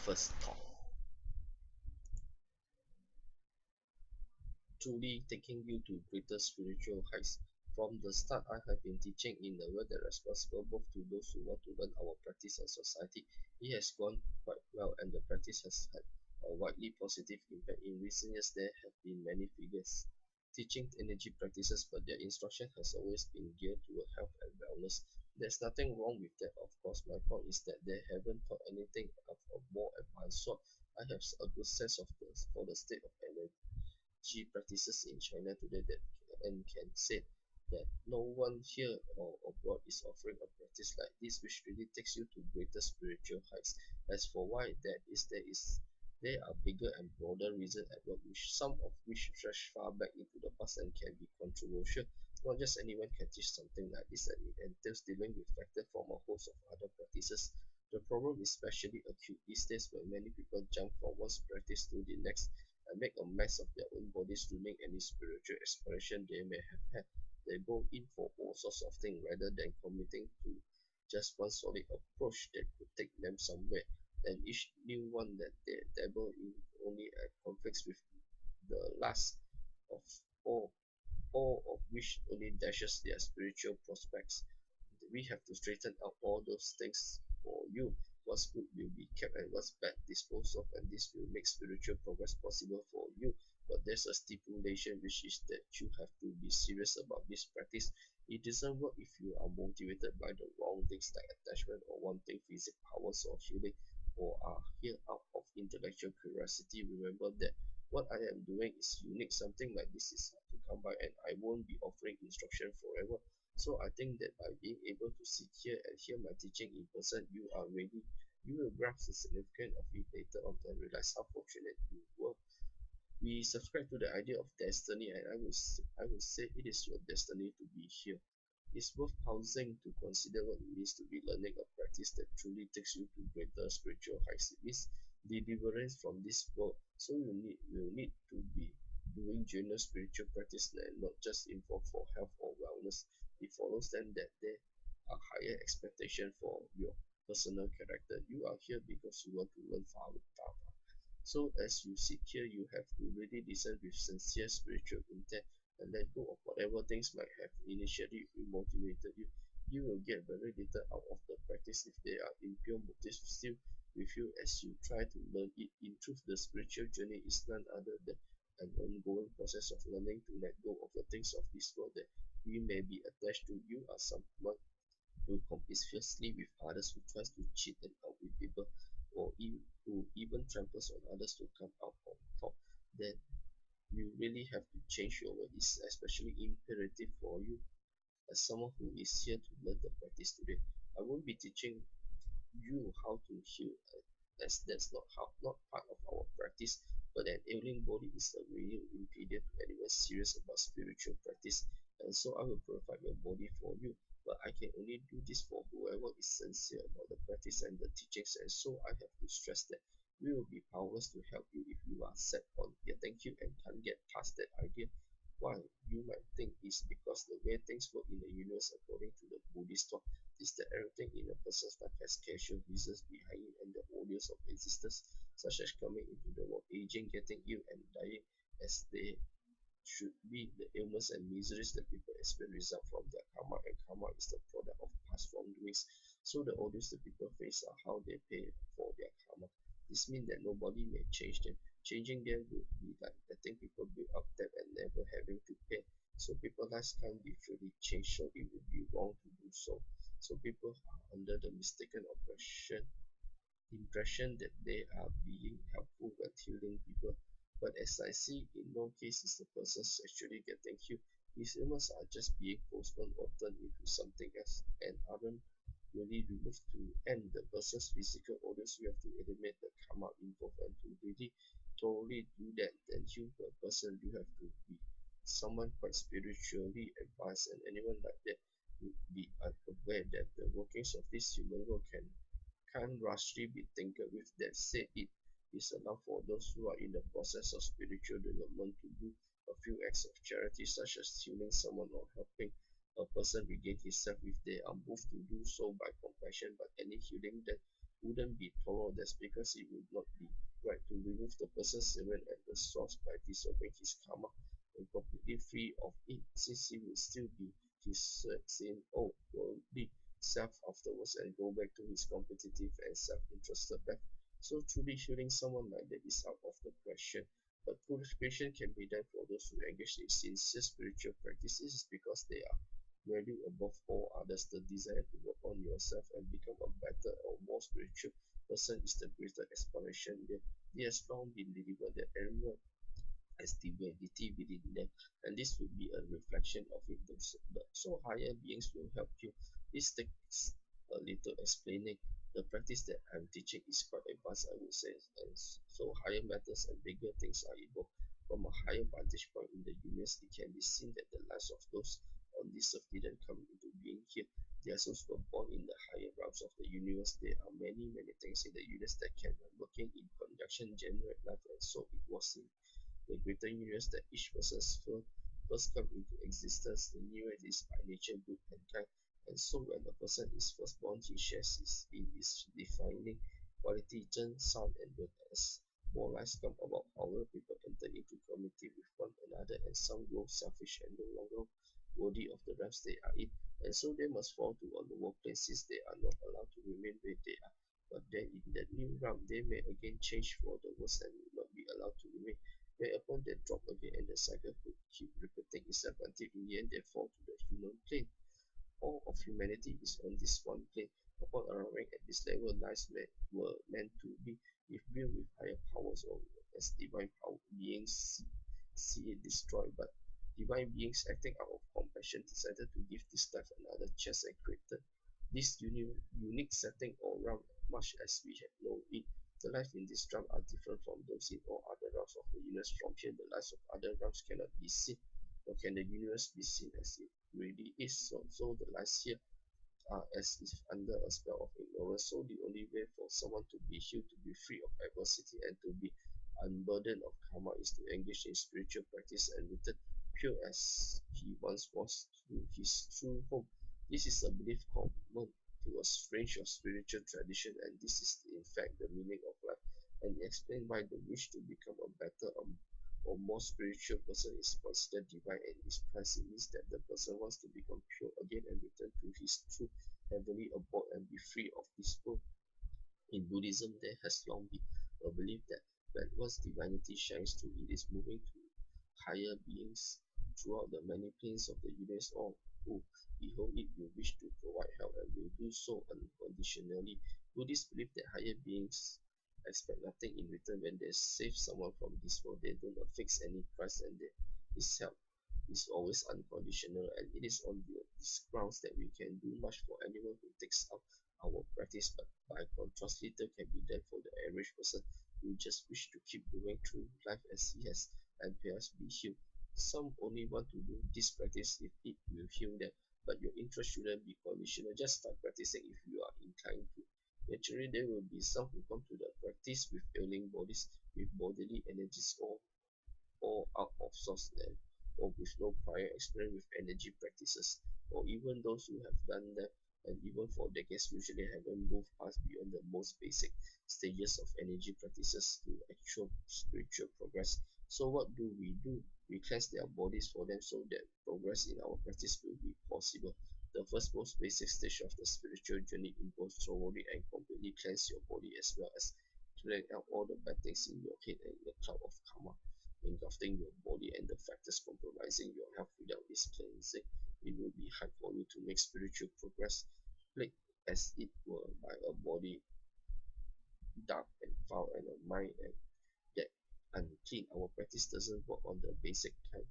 first talk. Truly taking you to greater spiritual heights. From the start, I have been teaching in a way that responsible both to those who want to learn our practice and society. It has gone quite well, and the practice has had a widely positive impact. In recent years, there have been many figures teaching energy practices, but their instruction has always been geared toward health and wellness. There's nothing wrong with that, of course. My point is that they haven't taught anything of a more advanced sort. I have a good sense of the state of energy practices in China today that and can say that no one here or abroad is offering a practice like this which really takes you to greater spiritual heights. As for why that is, there are bigger and broader reasons at work, which some of which stretch far back into the past and can be controversial. Not just anyone can teach something like this, and it entails dealing with factors from a host of other practices. The problem is especially acute these days when many people jump from one practice to the next and make a mess of their own bodies, ruining any spiritual aspiration they may have had. They go in for all sorts of things rather than committing to just one solid approach that could take them somewhere. And each new one that they dabble in only conflicts with the last of all, all of which only dashes their spiritual prospects. We have to straighten out all those things for you. What's good will be kept and what's bad disposed of, and this will make spiritual progress possible for you. But there's a stipulation, which is that you have to be serious about this practice. It doesn't work if you are motivated by the wrong things like attachment or wanting physical powers or healing, or are here out of intellectual curiosity. Remember that what I am doing is unique. Something like this is hard to come by, and I won't be offering instruction forever. So I think that by being able to sit here and hear my teaching in person, you are ready. You will grasp the significance of it later on and realize how fortunate you were. We subscribe to the idea of destiny, and I would say it is your destiny to be here. It's worth pausing to consider what it means to be learning a practice that truly takes you to greater spiritual heights. It means deliverance from this world. So you need to be doing genuine spiritual practice and not just involved for health or wellness. It follows then that there are higher expectations for your personal character. You are here because you want to learn Falun Dafa. So as you sit here, you have to really listen with sincere spiritual intent and let go of whatever things might have initially motivated you. You will get very little out of the practice if there are impure motives still with you as you try to learn it. In truth, the spiritual journey is none other than an ongoing process of learning to let go of the things of this world that we may be attached to. You are someone who competes fiercely with others, who tries to cheat and outwit people, or who even tramples on others to come out on top. Then you really have to change your way. It's especially imperative for you as someone who is here to learn the practice today. I won't be teaching you how to heal, as that's not part of our practice. But an ailing body is a real impediment to anyone serious about spiritual practice, and so I will provide your body for you. But I can only do this for whoever is sincere about the practice and the teachings, and so I have to stress that we will be powerless to help you if you are set on getting healed and can't get past that idea. Why you might think is because the way things work in the universe according to the Buddhist thought is that everything in a person's life has casual reasons behind it, and the ordeals of existence, such as coming into the world, aging, getting ill, and dying, as they should be, the ailments and miseries that people experience result from their karma, and karma is the product of past wrongdoings. So the ordeals that people face are how they pay for their karma. This means that nobody may change them. Changing them would be like letting people build up debt and never having to pay. So people's lives can't be fully changed, so it would be wrong to do so. So people are under the mistaken impression that they are being helpful when healing people. But as I see, in no case is the person actually getting healed. His illness are just being postponed or turned into something else and aren't really removed to end the person's physical orders. You have to eliminate the karma involved, and to really totally do that, then heal the person, you have to be someone quite spiritually advanced, and anyone like that would be aware that the workings of this human world can't rashly be tinkered with. That said, it is enough for those who are in the process of spiritual development to do a few acts of charity, such as healing someone or helping a person regain himself if they are moved to do so by compassion. But any healing that wouldn't be thorough. That's because it would not be right to remove the person's servant at the source by disobeying his karma and completely free of it, since he would still be his same old worldly self afterwards and go back to his competitive and self-interested path. So truly healing someone like that is out of the question. But purification can be done for those who engage in sincere spiritual practices because they are value above all others. The desire to work on yourself and become a better or more spiritual person is the greater aspiration. It has long been delivered that everyone has divinity within them, and this would be a reflection of it. So higher beings will help you. This takes a little explaining. The practice that I'm teaching is quite advanced, I would say, and so higher matters and bigger things are evoked. From a higher vantage point in the universe, it can be seen that the lives of those on this earth didn't come into being here. Their souls were born in the higher realms of the universe. There are many things in the universe that can, working in conjunction, generate life, and so it was in the greater universe that each person's first come into existence. The universe is by nature good and kind, and so when a person is first born, he shares in his defining quality, Zhen, Sun, and Ren. As more lives come about, however, people enter into community with one another, and some grow selfish and no longer worthy of the realms they are in, and so they must fall to a lower place since they are not allowed to remain where they are. But then in that new realm, they may again change for the worse and will not be allowed to remain. Whereupon they drop again and the cycle could keep repeating itself until in the end they fall to the human plane. All of humanity is on this one plane. Upon arriving at this level, lives were meant to be if built with higher powers or as divine power beings see it destroyed, but divine beings acting out of compassion decided to give this life another chance and created this unique setting or realm much as we have known it. The life in this realm are different from those in all other realms of the universe. From here, the lives of other realms cannot be seen, nor can the universe be seen as it really is. So the lives here are as if under a spell of ignorance. So the only way for someone to be healed, to be free of adversity, and to be unburdened of karma is to engage in spiritual practice and return pure as he once was to his true home. This is a belief common to a range of spiritual tradition, and this is in fact the meaning of life, and explain why the wish to become a better or more spiritual person is considered divine and is prized. It means that the person wants to become pure again and return to his true heavenly abode and be free of this world. In Buddhism, there has long been a belief that when one's divinity shines through, it is moving to higher beings throughout the many planes of the universe, all who behold it will wish to provide help and will do so unconditionally. Buddhists believe that higher beings expect nothing in return when they save someone from this world. They don't affix any price, and this help is always unconditional, and it is on these grounds that we can do much for anyone who takes up our practice, but by contrast, little can be done for the average person who just wish to keep going through life as he has and perhaps be healed. Some only want to do this practice if it will heal them, but your interest shouldn't be conditional. Just start practicing if you are inclined to. Naturally, there will be some who come to the practice with ailing bodies, with bodily energies or out of source and or with no prior experience with energy practices, or even those who have done them and even for decades usually haven't moved past beyond the most basic stages of energy practices to actual spiritual progress. So what do? We cleanse their bodies for them so that progress in our practice will be possible. The first most basic stage of the spiritual journey involves thoroughly and completely cleanse your body as well as clearing out all the bad things in your head and in the cloud of karma engulfing your body and the factors compromising your health. Without this cleansing, it will be hard for you to make spiritual progress, plagued as it were by a body dark and foul and a mind and yet unclean. Our practice doesn't work on the basic kind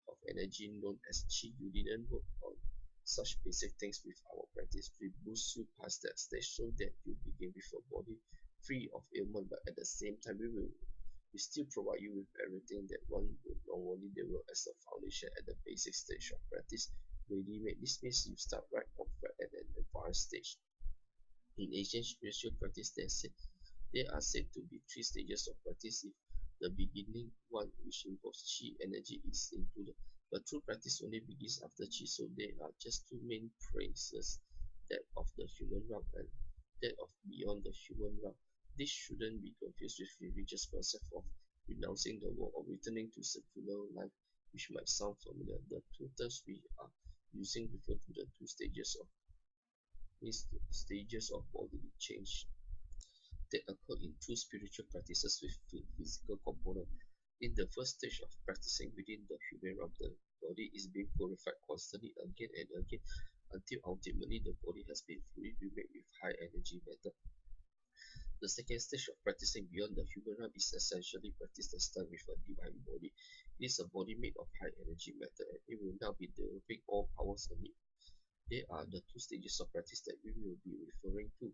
of energy known as chi. You didn't work on such basic things with our practice. We boost you past that stage so that you begin with a body free of ailment, but at the same time we still provide you with everything that one would normally develop as a foundation at the basic stage of practice. Ready made. This means you start right off at an advanced stage. In ancient spiritual practice, there are said to be three stages of practice. If the beginning one, which involves chi energy, is included, but true practice only begins after chi. So there are just two main phases: that of the human realm and that of beyond the human realm. This shouldn't be confused with religious concept of renouncing the world or returning to secular life, which might sound familiar. The two terms we are using refer to the two stages of bodily change that occur in true spiritual practices with physical component. In the first stage of practicing within the human realm, the body is being purified constantly again and again until ultimately the body has been fully remade with high energy matter. The second stage of practicing beyond the human realm is essentially practice that's done with a divine body. It is a body made of high energy matter and it will now be developing all powers on it. They are the two stages of practice that we will be referring to.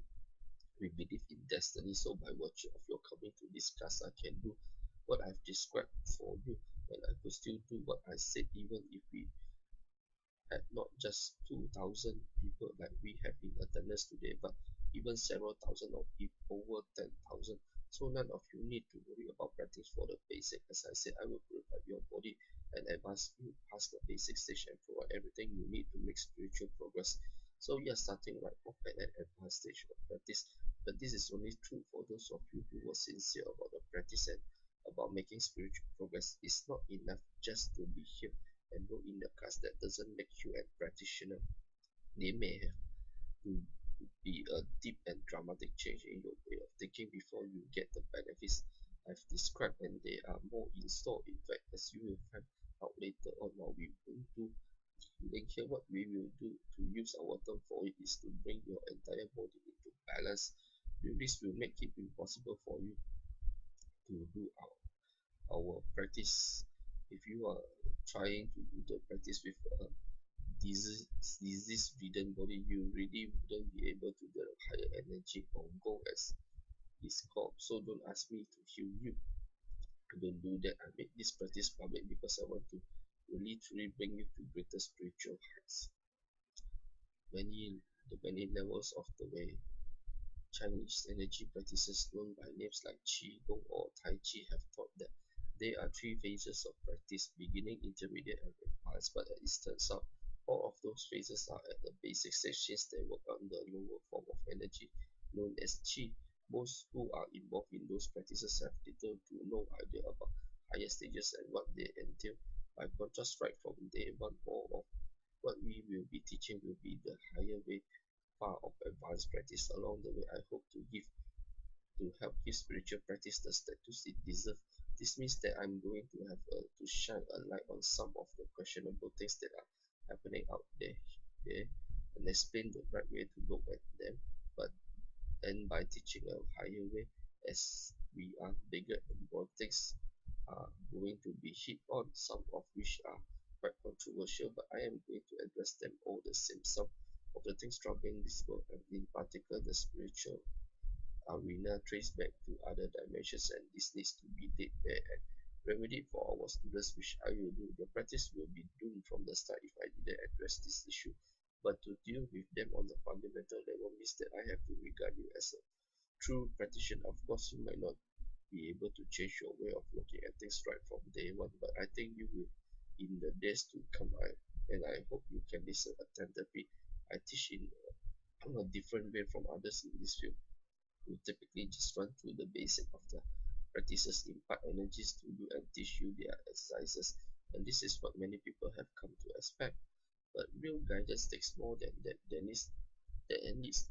We believe in destiny, so by virtue of your coming to this class, I can do what I've described for you, and I could still do what I said even if we had not just 2,000 people like we have in attendance today, but even several thousand or over 10,000. So none of you need to worry about practice for the basic. As I said, I will provide your body and advance you past the basic stage and provide everything you need to make spiritual progress. So you are starting right off at an advanced stage of practice. But this is only true for those of you who were sincere about the practice and about making spiritual progress. It's not enough just to be here enroll in the class that doesn't make you a practitioner. They may have to be a deep and dramatic change in your way of thinking before you get the benefits I've described, and they are more in store. In fact, as you will find out later on while we go to link here, what we will do to use our term for it is to bring your entire body into balance. This will make it impossible for you to do our practice. If you are trying to do the practice with a disease-ridden body, you really wouldn't be able to get a higher energy or go as it's called. So don't ask me to heal you. Don't do that. I make this practice public because I want to really truly bring you to greater spiritual heights. Many levels of the way. Chinese energy practices known by names like Qigong or Tai Chi have taught that there are three phases of practice, beginning, intermediate, and advanced, but as it turns out, all of those phases are at the basic stage since they work on the lower form of energy known as Qi. Most who are involved in those practices have little to no idea about higher stages and what they entail. By contrast, right from day one, all of what we will be teaching will be the higher way far of advanced practice. Along the way, I hope to help give spiritual practice the status it deserves. This means that I'm going to have to shine a light on some of the questionable things that are happening out there, and explain the right way to look at them. But and by teaching a higher way, as we are bigger and more things are going to be hit on, some of which are quite controversial, but I am going to address them all the same. Some of the things troubling this world, and in particular the spiritual arena, trace back to other dimensions, and this needs to be laid bare and remedied for our students, which I will do. The practice will be doomed from the start if I didn't address this issue. But to deal with them on the fundamental level means that I have to regard you as a true practitioner. Of course, you might not be able to change your way of looking at things right from day one, but I think you will in the days to come. And I hope you can listen attentively. I teach in a different way from others in this field who typically just run through the basic of the practices, impart energies to you and teach you their exercises. And this is what many people have come to expect. But real guidance takes more than that. There needs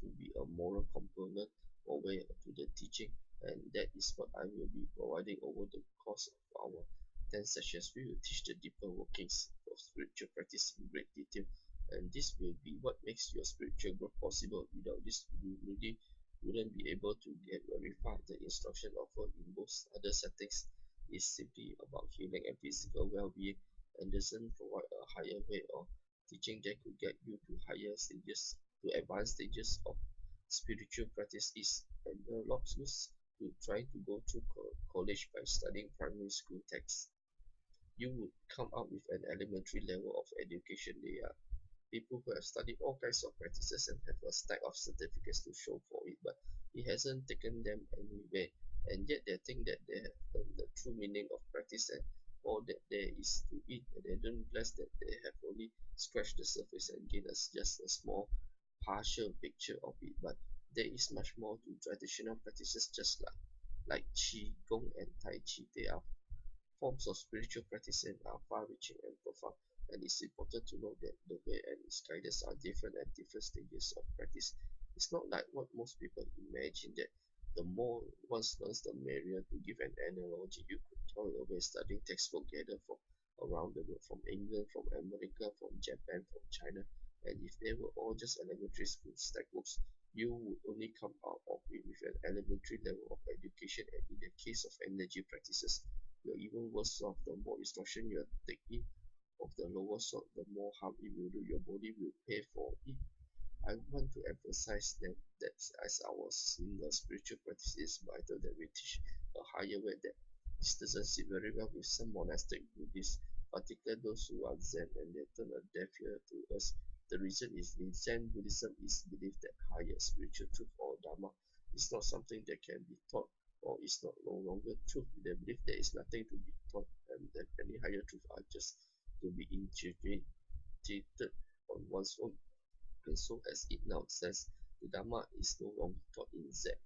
to be a moral component or way to the teaching, and that is what I will be providing over the course of our 10 sessions. We will teach the deeper workings of spiritual practice in great detail, and this will be what makes your spiritual growth possible. Without this, you really wouldn't be able to get very far. The instruction offered in most other settings is simply about healing and physical well-being, and doesn't provide a higher way of teaching that could get you to higher stages, to advanced stages of spiritual practice. Is analogous to trying to go through college by studying primary school texts. You would come up with an elementary level of education. They are people who have studied all kinds of practices and have a stack of certificates to show for it, but it hasn't taken them anywhere. And yet they think that they have learned the true meaning of practice and all that there is to it, and they don't realize that they have only scratched the surface and gained us just a small partial picture of it. But There is much more to traditional practices just like Qi Gong and Tai Chi. They are forms of spiritual practice and are far-reaching and profound. And it's important to know that the way and its guidance are different at different stages of practice. It's not like what most people imagine that the more one learns, the merrier. To give an analogy, you could toil away studying textbooks gathered from around the world, from England, from America, from Japan, from China, and if they were all just elementary school textbooks, you would only come out of it with an elementary level of education. And in the case of energy practices, you're even worse off. The more instruction you take in of the lower sort, the more harm it will do. Your body will pay for it. I want to emphasize that as I was in the spiritual practice, it's vital that we teach a higher way. That this doesn't sit very well with some monastic Buddhists, particularly those who are Zen, and they turn a deaf ear to us. The reason is in Zen Buddhism is believed that higher spiritual truth or Dharma is not something that can be taught, or is not no longer truth. They believe there is nothing to be taught, and that any higher truth are just to be integrated on one's own. And so as it now says, the Dharma is no longer taught in Zen.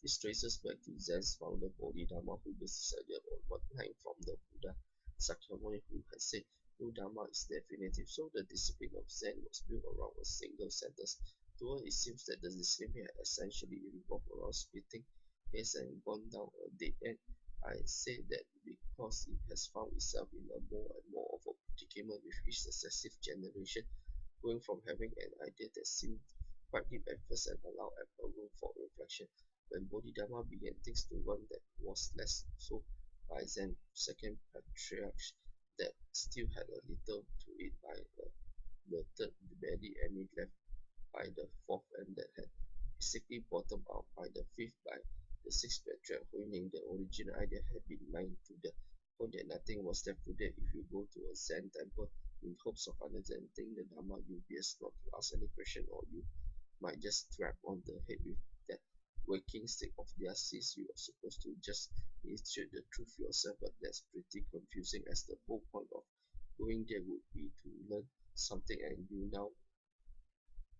This traces back to Zen's founder Bodhidharma, who decided on one line from the Buddha Sakyamuni, who had said, no Dharma is definitive. So the discipline of Zen was built around a single sentence. To her, it seems that the discipline had essentially revolved around splitting hairs and gone down a dead end. I say that because it has found itself in a more and more of a predicament with each successive generation, going from having an idea that seemed quite deep at first and allowed ample room for reflection. When Bodhidharma began things to run that was less so by Zen second patriarch that still had a little to it by the third barely any left by the fourth, and that had basically bottomed out by the fifth. By the sixth patriarch, meaning the original idea had been mined to the point that nothing was left today. If you go to a Zen temple in hopes of understanding the Dharma, you'll be asked not to ask any question, or you might just strap on the head with that waking stick of diasis. You are supposed to just illustrate the truth yourself, but that's pretty confusing, as the whole point of going there would be to learn something, and now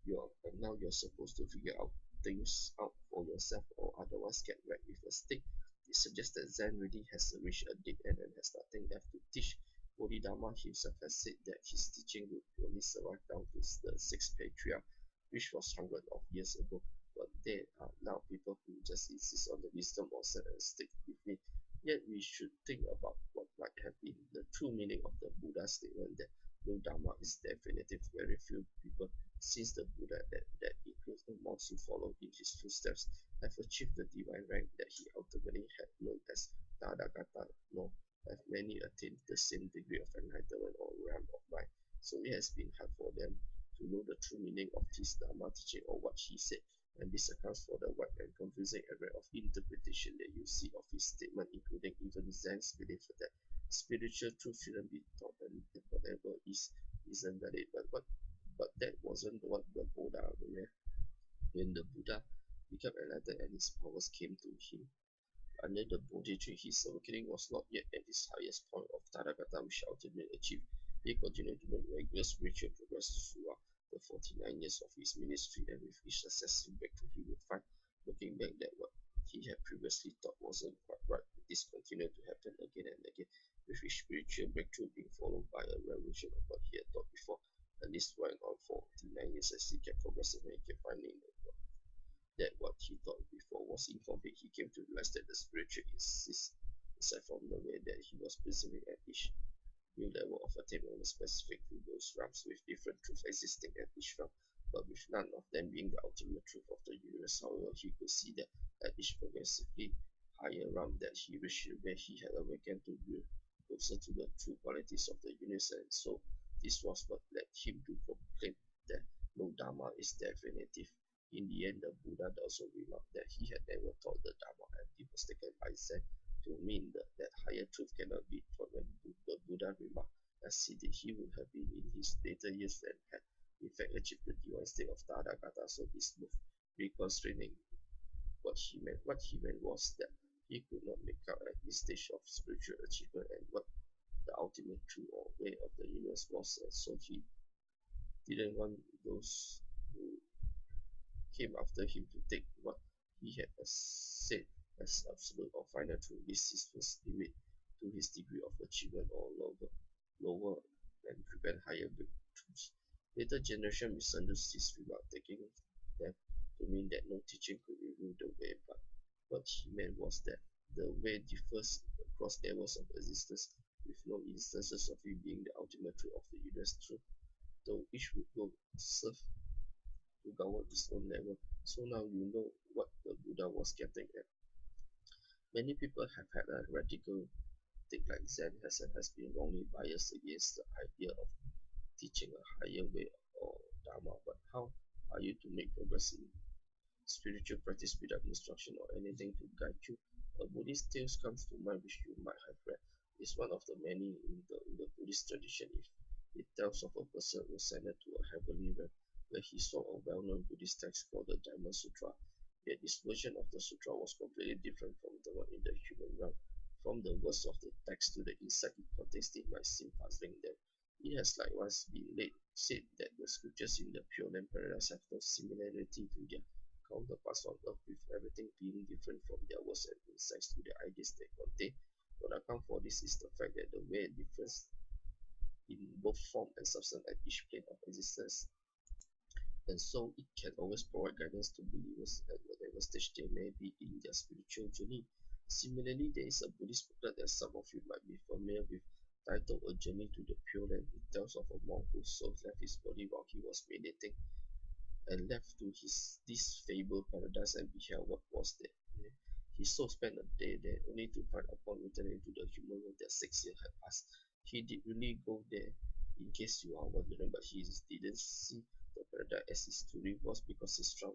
you're supposed to figure out things out for yourself, or otherwise get wrecked with a stick. It suggests that Zen really has reached a dead end and has nothing left to teach. Bodhidharma himself has said that his teaching would only survive down to the sixth patriarch, which was hundreds of years ago. But there are now people who just insist on the wisdom of Zen and stick with me. Yet we should think about what might have been the true meaning of the Buddha's statement that no Dharma is definitive. Very few people since the Buddha, that includes the monks who followed in his footsteps, have achieved the divine rank that he ultimately had known as Tathagata, nor have many attained the same degree of enlightenment or realm of mind. So it has been hard for them to know the true meaning of his Dharma teaching, or what he said, and this accounts for the wide and confusing array of interpretation that you see of his statement, including even Zen's belief that spiritual truth shouldn't be taught, and whatever isn't valid. But that wasn't what the Buddha meant. When the Buddha became enlightened and his powers came to him under the Bodhi tree, his awakening was not yet at his highest point of Tathagata, which ultimately achieved. He continued to make regular spiritual progress throughout the 49 years of his ministry, and with each successive breakthrough, he would find, looking back, that what he had previously thought wasn't quite right. This continued to happen again and again, with each spiritual breakthrough being followed by a revolution of what he had thought before. And this went on for 49 years as he kept progressing, and he kept finding that what he thought before was incomplete. He came to realize that the spiritual exists aside from the way that he was perceiving at each new level of attainment was specific to those realms, with different truths existing at each realm, but with none of them being the ultimate truth of the universe. However, he could see that at each progressively higher realm that he reached, where he had awakened to be closer to the true qualities of the universe, and so this was what led him to proclaim that no Dharma is definitive. In the end, the Buddha also remarked that he had never taught the Dharma, and it was taken by Zen to mean that higher truth cannot be taught. When the Buddha remarked, as he did, he would have been in his later years and had in fact achieved the divine state of Tathagata. So this move reconstraining what he meant was that he could not make out at this stage of spiritual achievement and what the ultimate truth or way of the universe was, and so he didn't want those who came after him to take what he had said as absolute or final truth. This is first limit to his degree of achievement or lower and prevent higher breakthroughs. Later generation misunderstood his remark, taking them to mean that no teaching could reveal the way, but what he meant was that the way differs across levels of existence, with no instances of it being the ultimate truth of the universe truth, though each would go serve to govern its own level. So now you know what the Buddha was getting at. Many people have had a radical take like Zen has been wrongly biased against the idea of teaching a higher way or Dharma, but how are you to make progress in spiritual practice without instruction or anything to guide you? A Buddhist tale comes to mind which you might have read. It's one of the many in the Buddhist tradition. It tells of a person who ascended to a heavenly realm where he saw a well-known Buddhist text called the Dharma Sutra. Yet this version of the sutra was completely different from the one in the human realm. From the words of the text to the insight it contains, it might seem puzzling that it has likewise been said that the scriptures in the Pure Land Paradise have no similarity to their counterparts on Earth, with everything being different from their words and insights to the ideas they contain. What account for this is the fact that the way differs in both form and substance at each plane of existence, and so it can always provide guidance to believers at whatever stage they may be in their spiritual journey. Similarly, there is a Buddhist booklet that some of you might be familiar with, titled A Journey to the Pure Land. It tells of a monk whose soul left his body while he was meditating and left to this fabled paradise and beheld what was there. His soul spent a day there, only to find upon returning to the human world that 6 years had passed. He did really go there, in case you are wondering, but he didn't see the paradise as his truly was, because his strong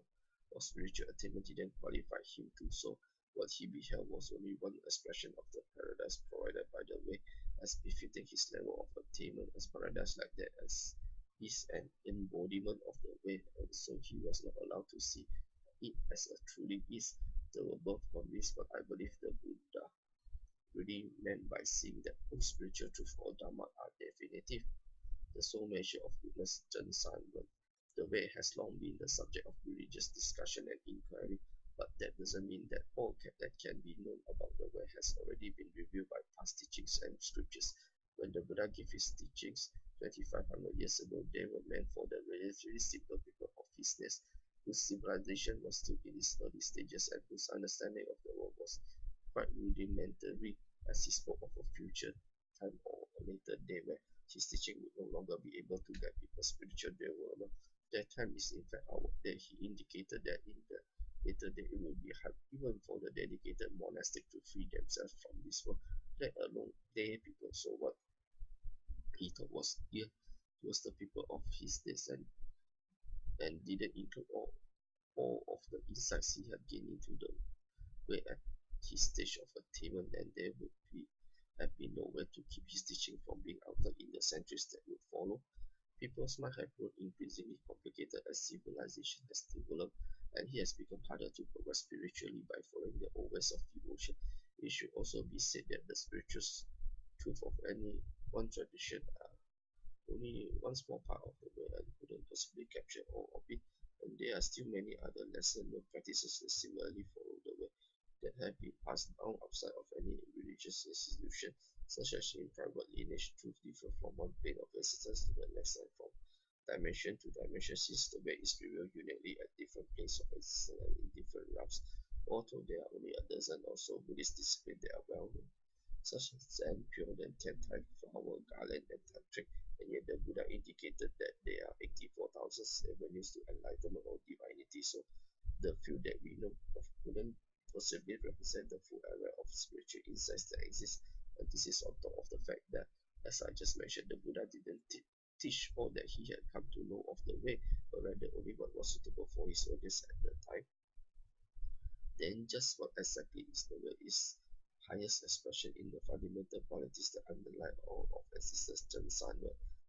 or spiritual attainment didn't qualify him to. So what he beheld was only one expression of the paradise provided by the way, as befitting his level of attainment, as paradise like that as is an embodiment of the way, and so he was not allowed to see it as it truly is. They were both convinced, but I believe the Buddha really meant by seeing that all spiritual truth or Dharma are definitive. The sole measure of goodness, Zhen San Wen. The way has long been the subject of religious discussion and inquiry, but that doesn't mean that all that can be known about the way has already been revealed by past teachings and scriptures. When the Buddha gave his teachings 2500 years ago, they were meant for the relatively simple people of his days, whose civilization was still in its early stages and whose understanding of the world was quite rudimentary, as he spoke of a future time or a later day where his teaching would no longer be able to guide people's spiritual development. That time is in fact our day. He indicated that in the later day it would be hard even for the dedicated monastic to free themselves from this world, let alone lay people. So what he thought was dear towards the people of his days, and didn't include all of the insights he had gained into the way at his stage of attainment, then there would have been nowhere to keep his teaching from being altered in the centuries that would follow. People's mind have grown increasingly complicated as civilization has developed, and it has become harder to progress spiritually by following the old ways of devotion. It should also be said that the spiritual truth of any one tradition are only one small part of the way and couldn't possibly capture all of it, and there are still many other lesser known practices that similarly follow the way that have been passed down outside of any religious institution, such as in private lineage, truth differ from one plane of existence to the next and from dimension to dimension, since the way is revealed uniquely at different planes of existence and in different realms. Although there are only a dozen or so Buddhist disciplines that are well known, such as Zen, Pure Land, Tentai, Flower, Garland, and Tantric, and yet the Buddha indicated that there are 84,000 avenues to enlightenment or divinity, so the few that we know of couldn't possibly represent the full array of spiritual insights that exist, and this is on top of the fact that, as I just mentioned, the Buddha didn't teach all that he had come to know of the way, but rather only what was suitable for his audience at the time. Then just what exactly is the way is highest expression in the fundamental qualities that underlie all of existence, Zhen.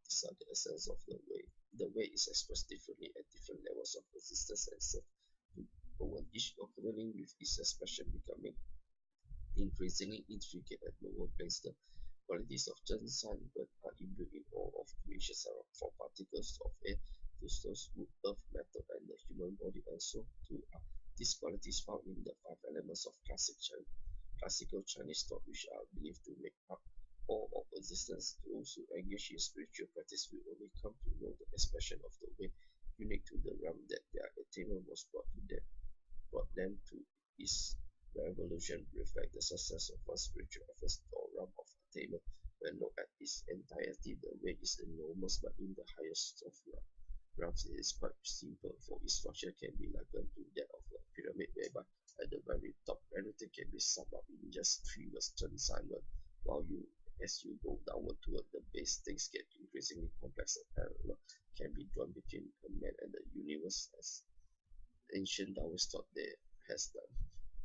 These are the essence of the way. The way is expressed differently at different levels of existence and served to over each occurring with its expression becoming increasingly intricate at lower planes. The qualities of Zhen are inbuilt in all of creation, from particles of air to stones, wood, earth, metal, and the human human body, and so too are these qualities found in the five elements of classical Chinese thought, which are believed to make up all of existence. Those who engage in spiritual practice will only come to know the expression of the way unique to the realm that their attainment was brought them to. Is revolution reflect the success of one spiritual efforts or realm of attainment. When looked at its entirety, the way is enormous, but in the highest of realms it is quite simple, for its structure can be likened to that of a pyramid, whereby at the very top everything can be summed up in just three words: Chen San Wen. While as you go downward toward the base, things get increasingly complex and parallel can be drawn between a man and the universe, as ancient Taoist thought they has done.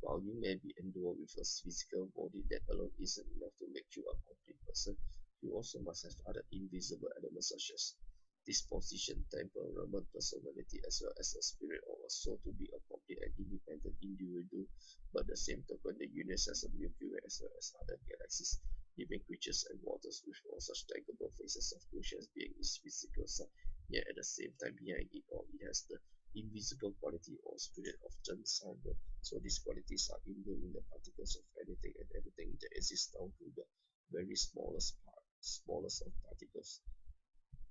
While you may be endowed with a physical body, that alone isn't enough to make you a complete person. You also must have other invisible elements such as disposition, temperament, personality, as well as a spirit or a soul to be a complete and independent individual. But the same token, the universe has a Milky Way as well as other galaxies, living creatures and waters with all such tangible faces of creatures being its physical side. Yet at the same time, behind it all, it has the invisible quality or spirit of Chen Cyber. So these qualities are inbuilt in the particles of anything and everything that exists down to the very smallest of particles.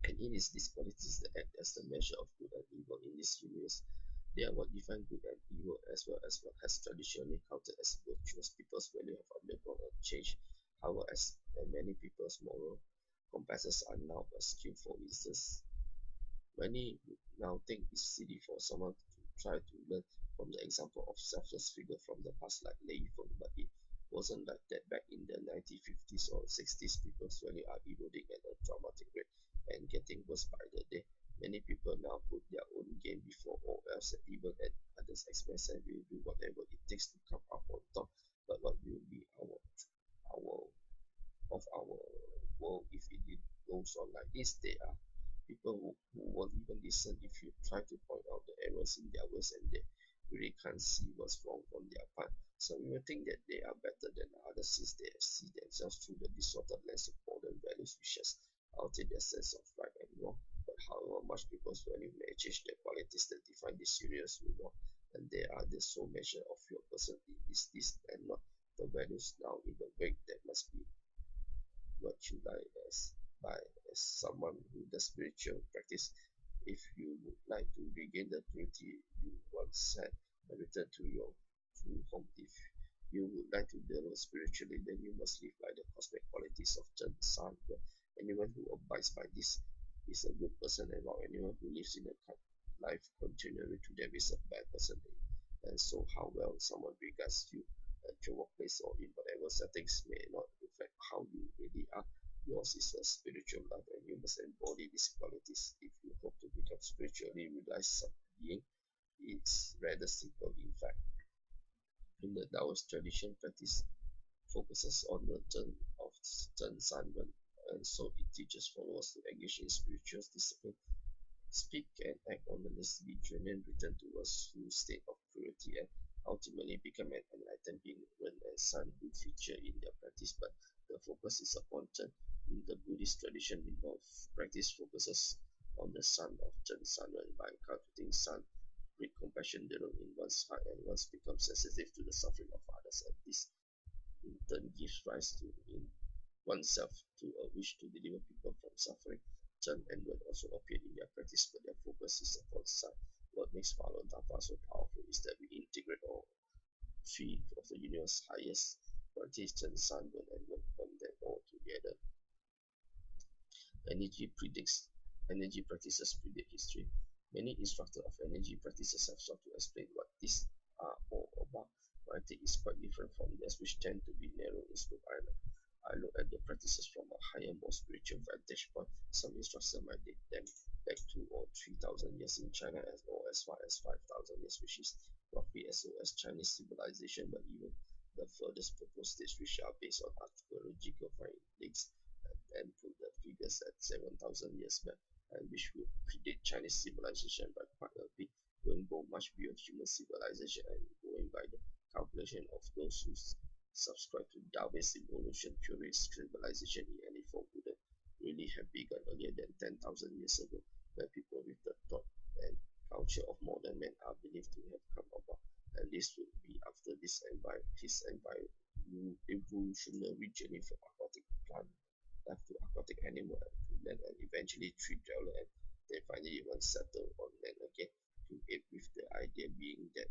And it is these qualities that act as the measure of good and evil in this universe. They are what define good and evil, as well as what has traditionally counted as virtuous. People's value have undergone a change. However, as many people's moral compasses are now askew. For instance, many would now think it's silly for someone to try to learn from the example of selfless figure from the past like Lei Feng, but it wasn't like that back in the 1950s or 60s. People's value are eroding at a dramatic rate and getting worse by the day. Many people now put their own gain before all else, and even at others' expense, and will do whatever it takes to come up on top. But what will be our of our world if it goes on like this? There are people who won't even listen if you try to point out the errors in their ways, and they really can't see what's wrong on their part. So we will think that they are better than others since they see themselves through the distorted lens of modern values, which has altered their sense of right and wrong. But however much people's value may change, the qualities that define this universe will not, and they are the sole measure of your person. It is this and not the values now in the wake that must be what you like as someone who does spiritual practice. If you would like to regain the purity you once had and return to your true home, if you would like to develop spiritually, then you must live by the cosmic qualities of Chen San. Anyone who abides by this is a good person, and while anyone who lives in a life contrary to them is a bad person. And so how well someone regards you at your workplace or in whatever settings may not reflect how you really are. Yours is a spiritual life, and you must embody these qualities if you hope to become spiritually realized being. It's rather simple, in fact. In the Taoist tradition, practice focuses on the Zhen of Zhen Sanwen, and so it teaches followers to engage in spiritual discipline, speak and act honestly, genuine, return to a true state of purity, and ultimately become an enlightened being. Ren and San do feature in their practice, but the focus is upon Chen. In the Buddhist tradition, involved practice focuses on the Son of Chen Sanren by cultivating San, great compassion developed in one's heart, and one becomes sensitive to the suffering of others, and this in turn gives rise to in oneself to a wish to deliver people from suffering. Chen and Wen also appeared in their practice, but their focus is upon San. What makes Falun Dafa so powerful is that we integrate all three of the universe's highest qualities, Chen, San, Wen, and work on them all together. Energy predicts Energy practices predict history. Many instructors of energy practices have sought to explain what these are all about. My take is quite different from theirs, which tend to be narrow in scope. I look at the practices from a higher, more spiritual vantage point. Some instructors might date them back 2 or 3,000 years in China, or as far as 5,000 years, which is roughly as old as Chinese civilization, but even the furthest proposed dates, which are based on archaeological findings, and put the figures at 7,000 years back, and which would predate Chinese civilization by quite a bit, going go much beyond human civilization, and going by the calculation of those who subscribe to Darwin's evolution theory. Civilization in any form wouldn't really have begun earlier than 10,000 years ago, where people with the thought and culture of modern men are believed to have come about, and this would be after his evolutionary journey from aquatic plant life to aquatic animal and to land and eventually tree dweller and they finally even settle on land again to aid with the idea being that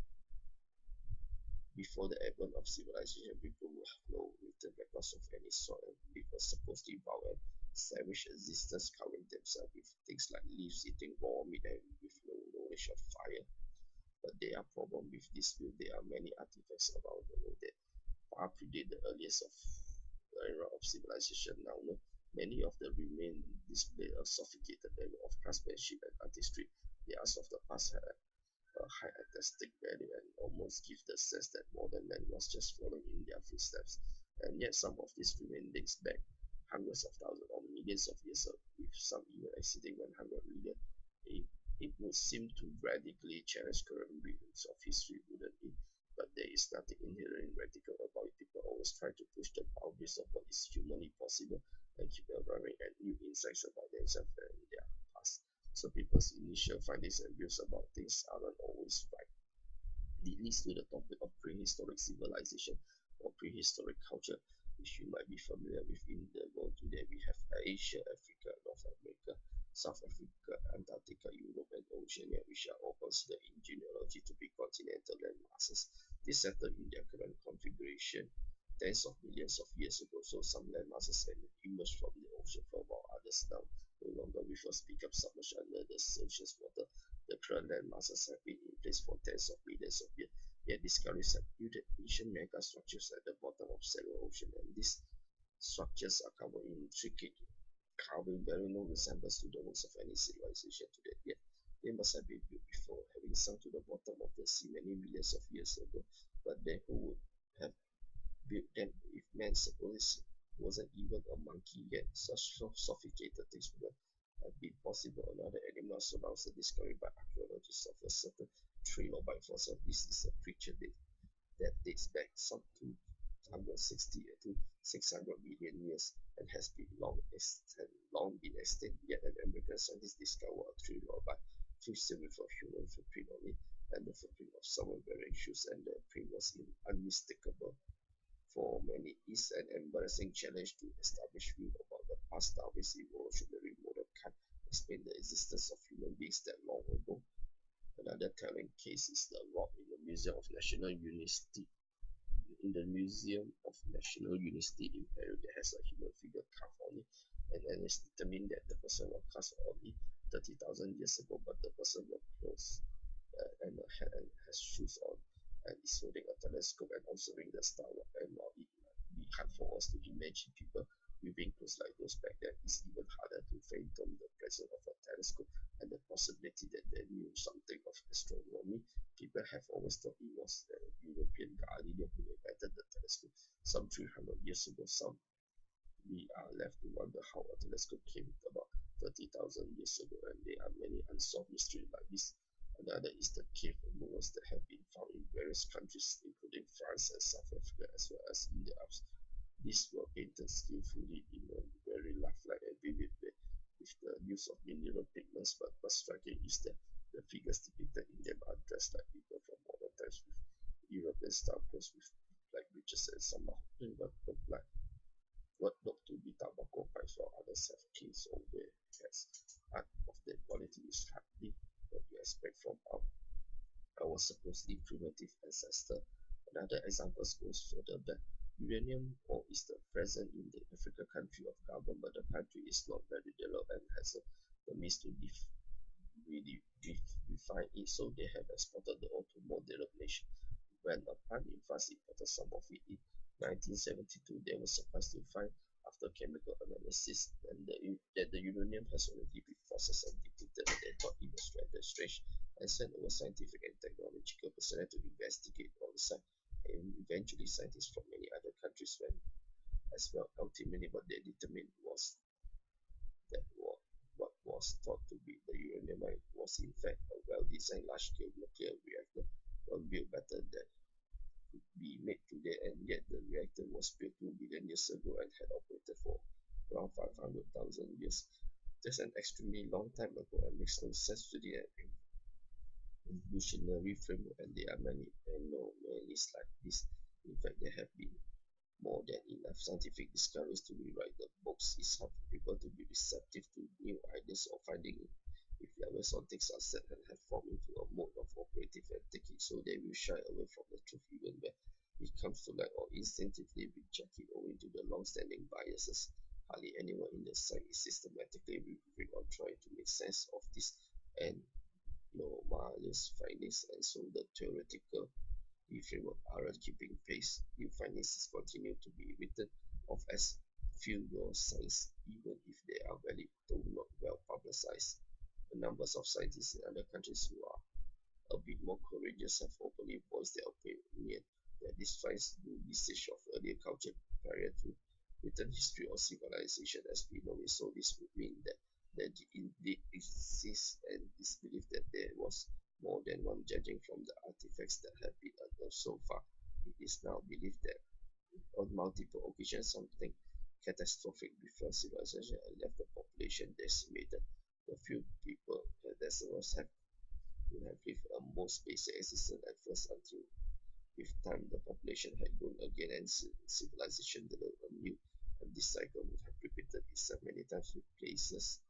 before the advent of civilization, people would have no written records of any sort and live a supposedly wild and savage existence covering themselves with things like leaves, eating raw meat, and with no knowledge of fire. But there are problems with this view. There are many artifacts around the world that far predate the earliest of the era of civilization. Now, no, many of the remains display a sophisticated level of craftsmanship and artistry. The arts of the past had a high artistic value and almost give the sense that modern man was just following in their footsteps. And yet some of these remains dates back hundreds of thousands or millions of years old, with some even exceeding 100 million. It, it would seem to radically challenge current views of history, wouldn't it? But there is nothing inherently radical about it. People always try to push the boundaries of what is humanly possible and keep arriving at new insights about themselves and their past. So people's initial findings and views about things aren't always right. It leads to the topic of prehistoric civilization or prehistoric culture, which you might be familiar with. In the world today. We have Asia, Africa, North America, South Africa, Antarctica, Europe, and Oceania, which are all considered in genealogy to be continental land masses. They settled in their current configuration tens of millions of years ago, so some land masses emerged from the ocean floor while others now no longer with us become submerged under the surface water. The current land masses have been in place for tens of millions of years, yet discoveries have yielded ancient mega structures at the bottom of several oceans, and these structures are covered in intricate carving bearing no resemblance to the works of any civilization today. Yet they must have been built before having sunk to the bottom of the sea many millions of years ago. But then who would have built them if man suppose wasn't even a monkey yet? Such sophisticated things would have been possible. Another animal surrounds the discovery by archaeologists of a certain trilobite fossil. This is a creature that dates back some 260 to 600 million years and has long been extinct. Yet an American scientist discovered a trilobite fossil with a human footprint on it and the footprint of someone wearing shoes, and the print was unmistakable. For many, is an embarrassing challenge to establish view about the past. Darwin's evolutionary model can't explain the existence of human beings that long ago. Another telling case is the rock in the Museum of National University in Paris that has a human figure carved on it, and then it's determined that the person was cast only 30,000 years ago, but the person was clothes and has shoes on and is holding a telescope and observing the star. And while it might be hard for us to imagine people weaving clothes like those back then, it's even harder to fathom the presence of a telescope and the possibility that they knew something of astronomy. People have always thought it was the European Galileo who invented the telescope some 300 years ago. Some we are left to wonder how a telescope came about 30,000 years ago, and there are many unsolved mysteries like this. Another is the cave murals that have been found in various countries, including France and South Africa, as well as in the Alps. These were painted skillfully in a very lifelike and vivid way, with the use of mineral pigments, but what's striking is that the figures depicted in them are dressed like people from modern times with European style clothes with black breeches and some of them what look to be tobacco pipes while others have keys or wear hats. Art of that quality is hardly what you expect from our supposedly primitive ancestor. Another example goes further back. Uranium ore is the present in the African country of Gabon, but the country is not very developed and has the means to really refine it, so they have exported the ore to more developed nations. When a plant in France imported some of it in 1972, they were surprised to find, after chemical analysis, that the uranium has already been processed and depleted, and they thought it was rather strange and sent over scientific and technological personnel to investigate on the site. And eventually, scientists from many other countries went as well. Ultimately, what they determined was that what was thought to be the uranium mine was in fact a well-designed large-scale nuclear reactor, one built better than could be made today, and yet the reactor was built 2 billion years ago and had operated for around 500,000 years. That's an extremely long time ago and makes no sense today. evolutionary framework, and there are many and no many like this. In fact, there have been more than enough scientific discoveries to rewrite the books. It's hard for people to be receptive to new ideas or finding if levels on things are set and have formed into a mode of operative and thinking, so they will shy away from the truth even when it comes to like or instinctively reject it owing to the long-standing biases. Hardly anyone in the site is systematically reviewing or trying to make sense of this and anomalous findings, and so the theoretical framework aren't keeping pace. New findings continue to be written off as pseudoscience, even if they are valid, though not well publicized. The numbers of scientists in other countries who are a bit more courageous have openly voiced their opinion that this finds no vestige of earlier culture prior to written history or civilization as we know it. So this would mean that there indeed exists and is believed that there was more than one, judging from the artifacts that have been unearthed so far. It is now believed that on multiple occasions something catastrophic before civilization and left the population decimated. The few people that survived have would have lived a most basic existence at first until with time the population had grown again and civilization developed anew, and this cycle would have repeated itself many times with phases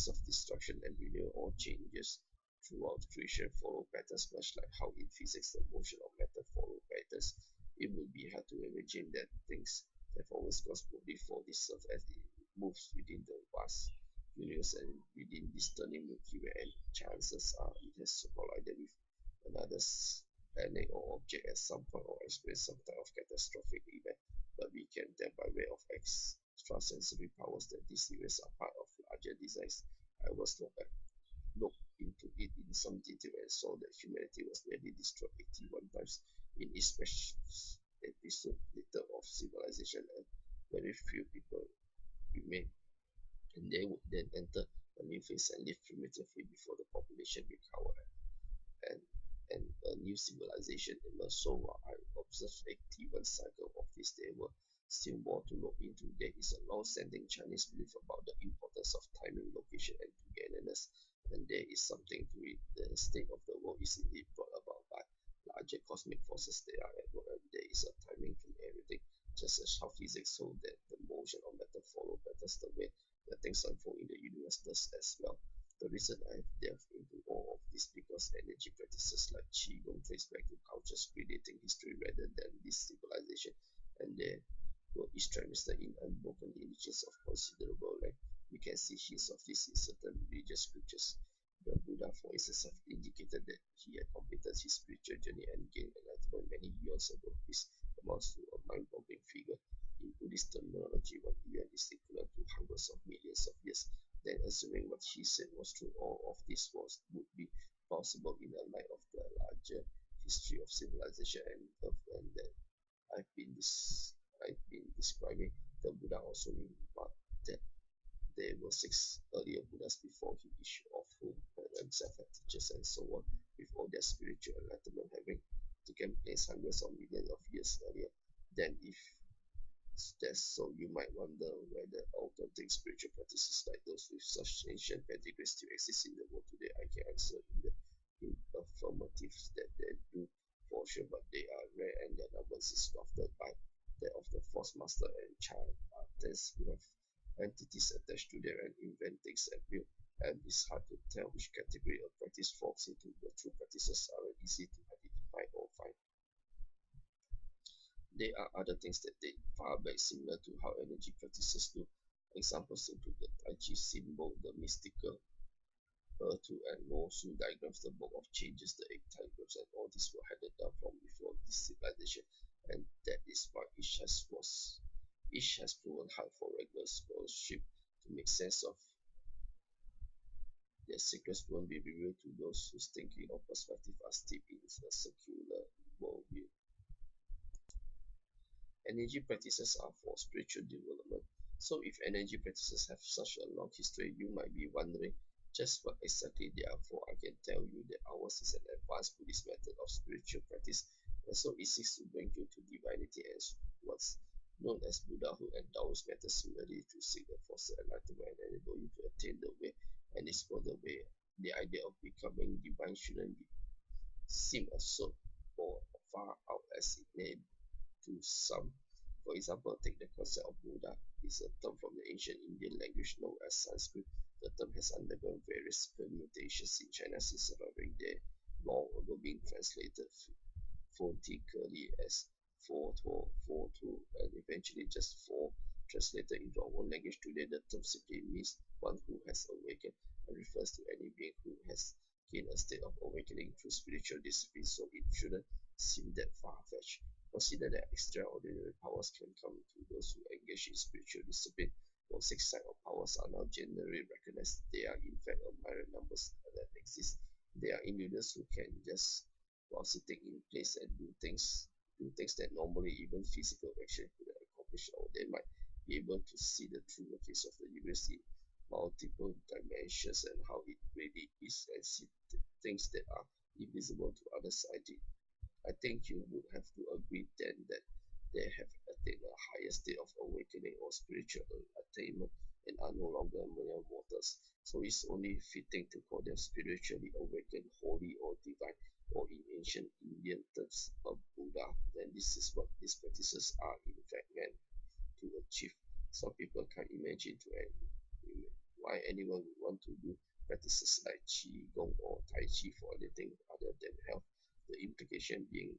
of destruction and renewal or changes throughout creation follow patterns, much like how in physics the motion of matter follow patterns. It would be hard to imagine that things have always gone smoothly for this surf as it moves within the vast universe and within this turning Milky Way, and chances are it has collided with another planet or object at some point or experienced some type of catastrophic event. But we can tell by way of extrasensory powers that these events are part of larger designs. I was looked into it in some detail and saw that humanity was nearly destroyed 81 times in its episode later of civilization, and very few people remain, and they would then enter a new phase and live primitively before the population recovered and and a new civilization emerged. So while I observed a given cycle of this, there were still more to look into. There is a long-standing Chinese belief about the importance of timing, location, and togetherness, and there is something to it. The state of the world is indeed brought about by larger cosmic forces that are at work, and there is a timing to everything, just as how physics so that the motion of matter follow patterns the way that things unfold in the universe does as well. The reason I have delved into all of this because energy practices like Qigong trace back to cultures predating history rather than this civilization, and they were each trimester in unbroken lineages of considerable length. We can see hints of this in certain religious scriptures. The Buddha, for instance, have indicated that he had completed his spiritual journey and gained enlightenment many years ago. This amounts to a mind-boggling figure. In Buddhist terminology, one year is equivalent to hundreds of millions of years. Then, assuming what he said was true, all of this would be possible in the light of the larger history of civilization and earth, and that I've been I've been describing. The Buddha also remarked that there were six earlier Buddhas before he, each of whom themselves had teachers and so on, with all their spiritual enlightenment having taken place hundreds of millions of years earlier. Then, if that's so, you might wonder whether authentic spiritual practices like those with such ancient pedigrees still exist in the world today. I can answer in affirmative that they do for sure, but they are rare and their numbers is sculpted by that of the force master and child artists who have entities attached to them and invent things at will. And it's hard to tell which category a practice falls into. The true practices are easy to identify or find. There are other things that date far back, similar to how energy practices do. Examples include the Tai Chi symbol, the mystical to and Mosul diagrams, the book of changes, the eight diagrams, and all these were handed down from before this civilization, and that is why each has proven hard for regular scholarship to make sense of. Their secrets won't be revealed to those whose thinking or perspective are steeped in a secular worldview. Energy practices are for spiritual development. So if energy practices have such a long history, you might be wondering just what exactly they are for. I can tell you that ours is an advanced Buddhist method of spiritual practice, and so it seeks to bring you to divinity as what's known as Buddhahood, and Taoist methods similarly to seek the foster enlightenment and enable you to attain the way and explore the way The idea of becoming divine shouldn't be seem absurd or far out as it may to some. For example, take the concept of Buddha. It's a term from the ancient Indian language known as Sanskrit. The term has undergone various permutations in China since arriving there long ago, being translated phonetically as four, and eventually just four. Translated into our own language today, the term simply means one who has awakened and refers to any being who has gained a state of awakening through spiritual discipline, so it shouldn't seem that far-fetched. Consider that extraordinary powers can come to those who engage in spiritual discipline. Those six types of powers are now generally recognized. They are in fact a myriad numbers that exist. They are individuals who can just while sitting in place and do things that normally even physical action could accomplish, or they might be able to see the true workings of the universe in multiple dimensions and how it really is, and see things that are invisible to other scientists. I think you would have to agree then that they have attained a higher state of awakening or spiritual attainment and are no longer mere mortals. So it's only fitting to call them spiritually awakened, holy, or divine, or in ancient Indian terms, a Buddha. Then this is what these practices are in fact meant to achieve. Some people can't imagine why anyone would want to do practices like Qigong or Tai Chi for anything other than health. The implication being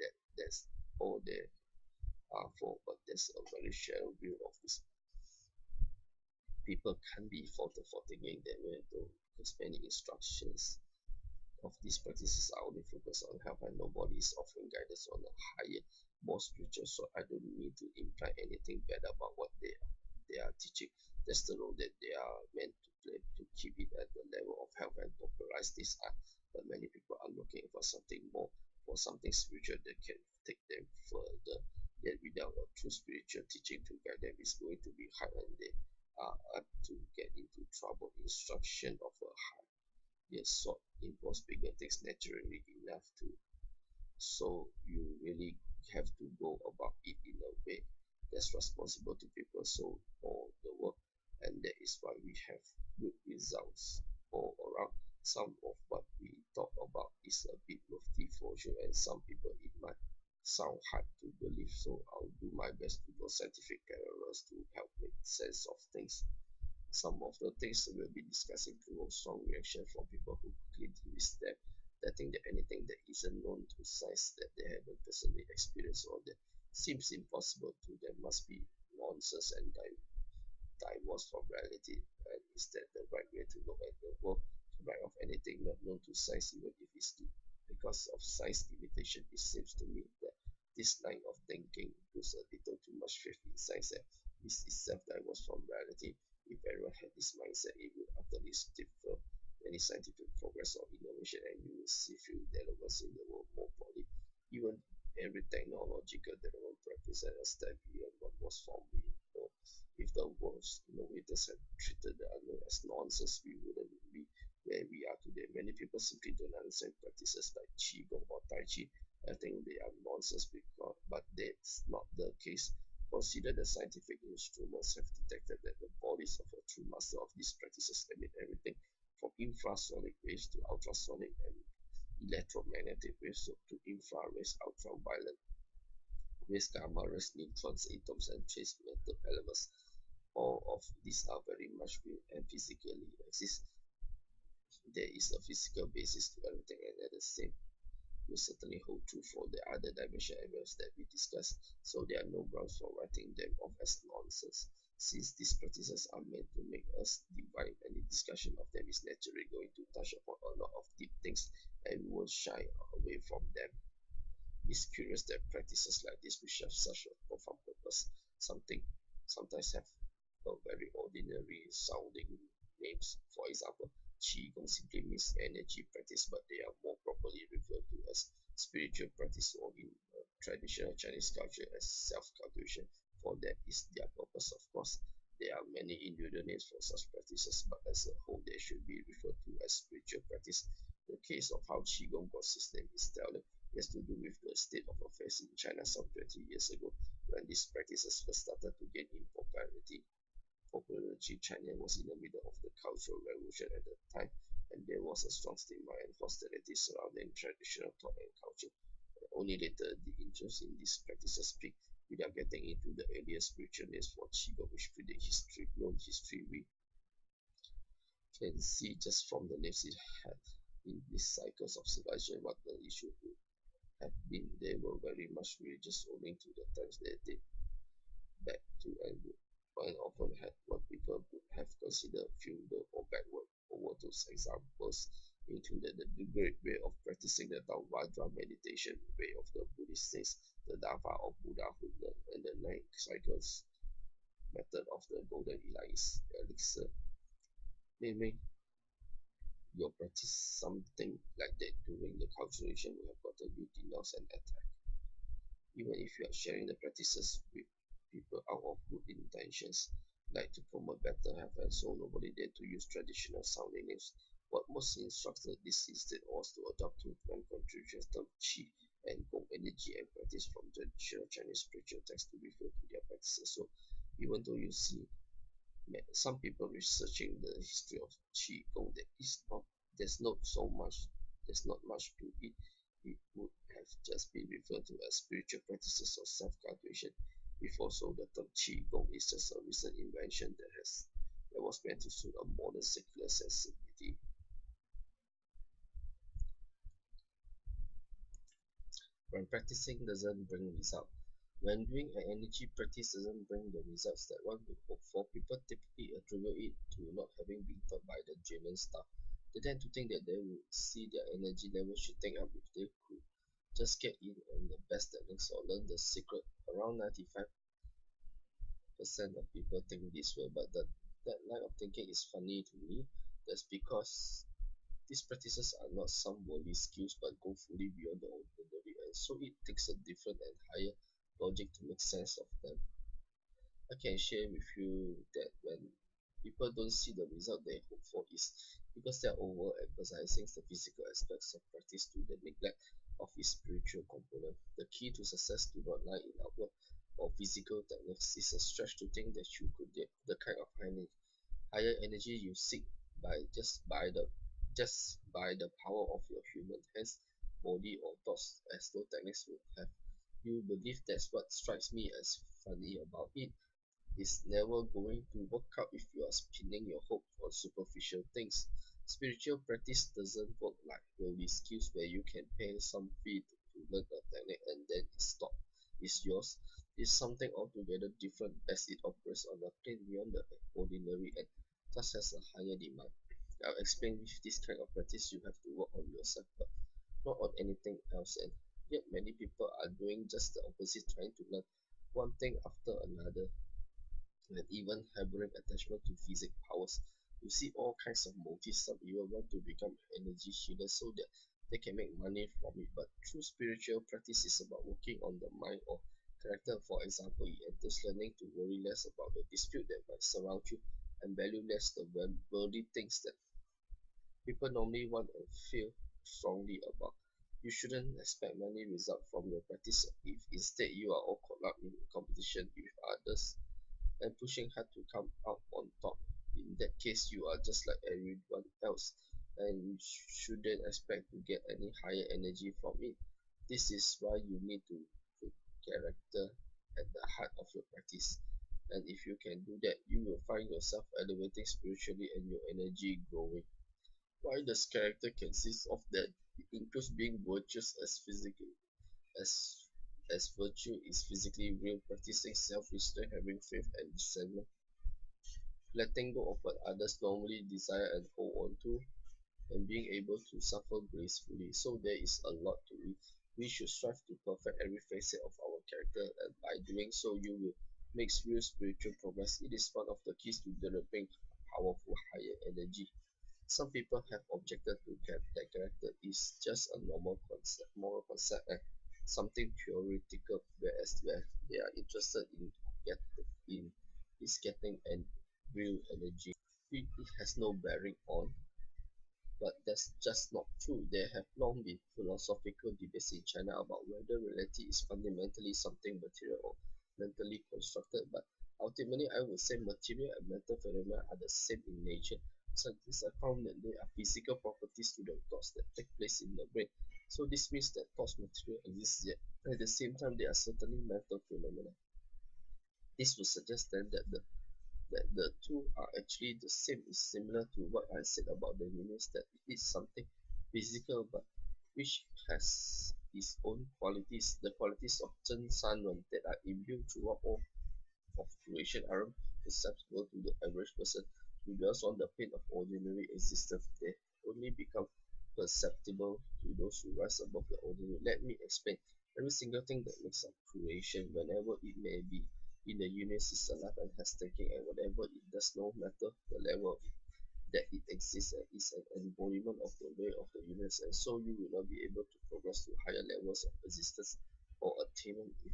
that that's all they are for, but there's a very shallow view of this. People can't be faulted for thinking that way though, because many instructions of these practices are only focused on health and nobody is offering guidance on a higher, more spiritual. So I don't need to imply anything bad about what they are teaching. That's the role that they are meant to play, to keep it at the level of health and popularize this art. But many people are looking for something more, for something spiritual that can take them further. Yet without a true spiritual teaching to guide them, it's going to be hard and they are apt to get into trouble. Instruction of a higher sort involves bigger things naturally enough to, so you really have to go about it in a way that's responsible to people so all the work, and that is why we have good results all around. Some of what we talk about is a bit lofty for you, and some people it might sound hard to believe, so I'll do my best to draw scientific parallels to help make sense of things. Some of the things we'll be discussing provoke strong reaction from people who quickly dismiss them, that think that anything that isn't known to science that they haven't personally experienced or that seems impossible to them must be nonsense and divorced from reality. And is that the right way to look at the world? To write off anything not known to science, even if it's to, because of science limitation, it seems to me that this line of thinking puts a little too much faith in science and is itself divorced from reality. If everyone had this mindset, it would utterly stifle any scientific progress or innovation, and you will see few developments in the world more broadly. Even every technological development represents a step beyond what was formerly known. If the world's innovators had treated the unknown as nonsense, we wouldn't be where we are today. Many people simply don't understand practices like Qigong or Tai Chi. I think they are nonsense because, but that's not the case. Consider the scientific instruments have detected that the bodies of a true master of these practices emit everything from infrasonic waves to ultrasonic and electromagnetic waves to infrared, ultraviolet rays, gamma rays, neutrons, atoms, and trace metal elements. All of these are very much real and physically exist. There is a physical basis to everything, and at the same will certainly hold true for the other dimension elements that we discussed, so there are no grounds for writing them off as nonsense. Since these practices are meant to make us divine, and the discussion of them is naturally going to touch upon a lot of deep things, and we will shy away from them. It's curious that practices like this, which have such a profound purpose, something sometimes have a very ordinary sounding names. For example, Qigong simply means energy practice, but they are more properly referred to as spiritual practice or in traditional Chinese culture as self-cultivation, for that is their purpose. Of course, there are many individual names for such practices, but as a whole, they should be referred to as spiritual practice. The case of how Qigong got its name is telling. It has to do with the state of affairs in China some 20 years ago, when these practices first started to gain in popularity. China was in the middle of the Cultural Revolution at the time, and there was a strong stigma and hostility surrounding traditional thought and culture. Only later did interest in these practices peak without getting into the earlier spiritual names for Qigong, which predate history, known history. We can see just from the names it had in these cycles of civilization what the issue would have been. They were very much religious owing to the times they date back to and often had what people would have considered feudal or backward. Over those examples included the great way of practicing the Tao Vajra meditation way of the Buddhist saints, the Dava of Buddhahood, and the nine cycles method of the golden elixir. Naming your practice something like that during the cultivation will have gotten you denounced and attacked. Even if you are sharing the practices with people out of good intentions, like to promote better health and so nobody dared to use traditional sounding names. What most instructed this instead was to adopt two non contributions term Qi and Gong energy and practice from traditional Chinese spiritual texts to refer to their practices. So even though you see some people researching the history of qigong that is not there's not so much there's not much to it. It would have just been referred to as spiritual practices of self-cultivation before, so the term qigong is just a recent invention that was meant to suit a modern secular sensibility. When practicing doesn't bring result. When doing an energy practice doesn't bring the results that one would hope for, people typically attribute it to not having been taught by the genuine staff. They tend to think that they would see their energy level shooting up if they could just get in on the best techniques or learn the secret. Around 95% of people think this way, but that line of thinking is funny to me. That's because these practices are not some worldly skills but go fully beyond the ordinary, and so it takes a different and higher logic to make sense of them. I can share with you that when people don't see the result they hope for is because they are overemphasizing the physical aspects of practice to the neglect of its spiritual component. The key to success do not lie in outward or physical techniques. It's a stretch to think that you could get the kind of higher energy you seek by the power of your human hands, body, or thoughts, as though techniques would have you believe. That's what strikes me as funny about it. It's never going to work out if you are spinning your hope on superficial things. Spiritual practice doesn't work like worldly skills where you can pay some fee to learn a technique and then it's yours. It's something altogether different as it operates on a plane beyond the ordinary and thus has a higher demand. I'll explain with this kind of practice you have to work on yourself but not on anything else, and yet many people are doing just the opposite, trying to learn one thing after another and even harboring attachment to physical powers. You see all kinds of motives. Some even want to become energy healers so that they can make money from it. But true spiritual practice is about working on the mind or character. For example, it enters learning to worry less about the dispute that might surround you and value less the worldly things that people normally want and feel strongly about. You shouldn't expect many results from your practice if instead you are all caught up in competition with others and pushing hard to come out on top. In that case, you are just like everyone else and you shouldn't expect to get any higher energy from it. This is why you need to put character at the heart of your practice. And if you can do that, you will find yourself elevating spiritually and your energy growing. Why does character consist of that? It includes being virtuous as as virtue is physically real, practicing self-restraint, having faith and discernment, letting go of what others normally desire and hold on to, and being able to suffer gracefully. So there is a lot to it. We should strive to perfect every facet of our character, and by doing so, you will make real spiritual progress. It is one of the keys to developing powerful higher energy. Some people have objected to that character is just a normal concept, moral concept, and something theoretical, whereas where they are interested get in is getting an real energy. It has no bearing on, but that's just not true. There have long been philosophical debates in China about whether reality is fundamentally something material or mentally constructed, but ultimately I would say material and mental phenomena are the same in nature. scientists have found that there are physical properties to the thoughts that take place in the brain. So this means that thought material exists yet. At the same time, they are certainly mental phenomena. This would suggest then that the two are actually the same, is similar to what I said about the universe, that it is something physical but which has its own qualities, the qualities of Zhen Sanwen that are imbued throughout all of creation aren't perceptible to the average person who dwells on the plane of ordinary existence. They only become perceptible to those who rise above the ordinary. Let me explain. Every single thing that makes up creation, whenever it may be in the universe, is alive and has thinking, and whatever it does, no matter the level that it exists and is an embodiment of the way of the universe, and so you will not be able to progress to higher levels of existence or attainment if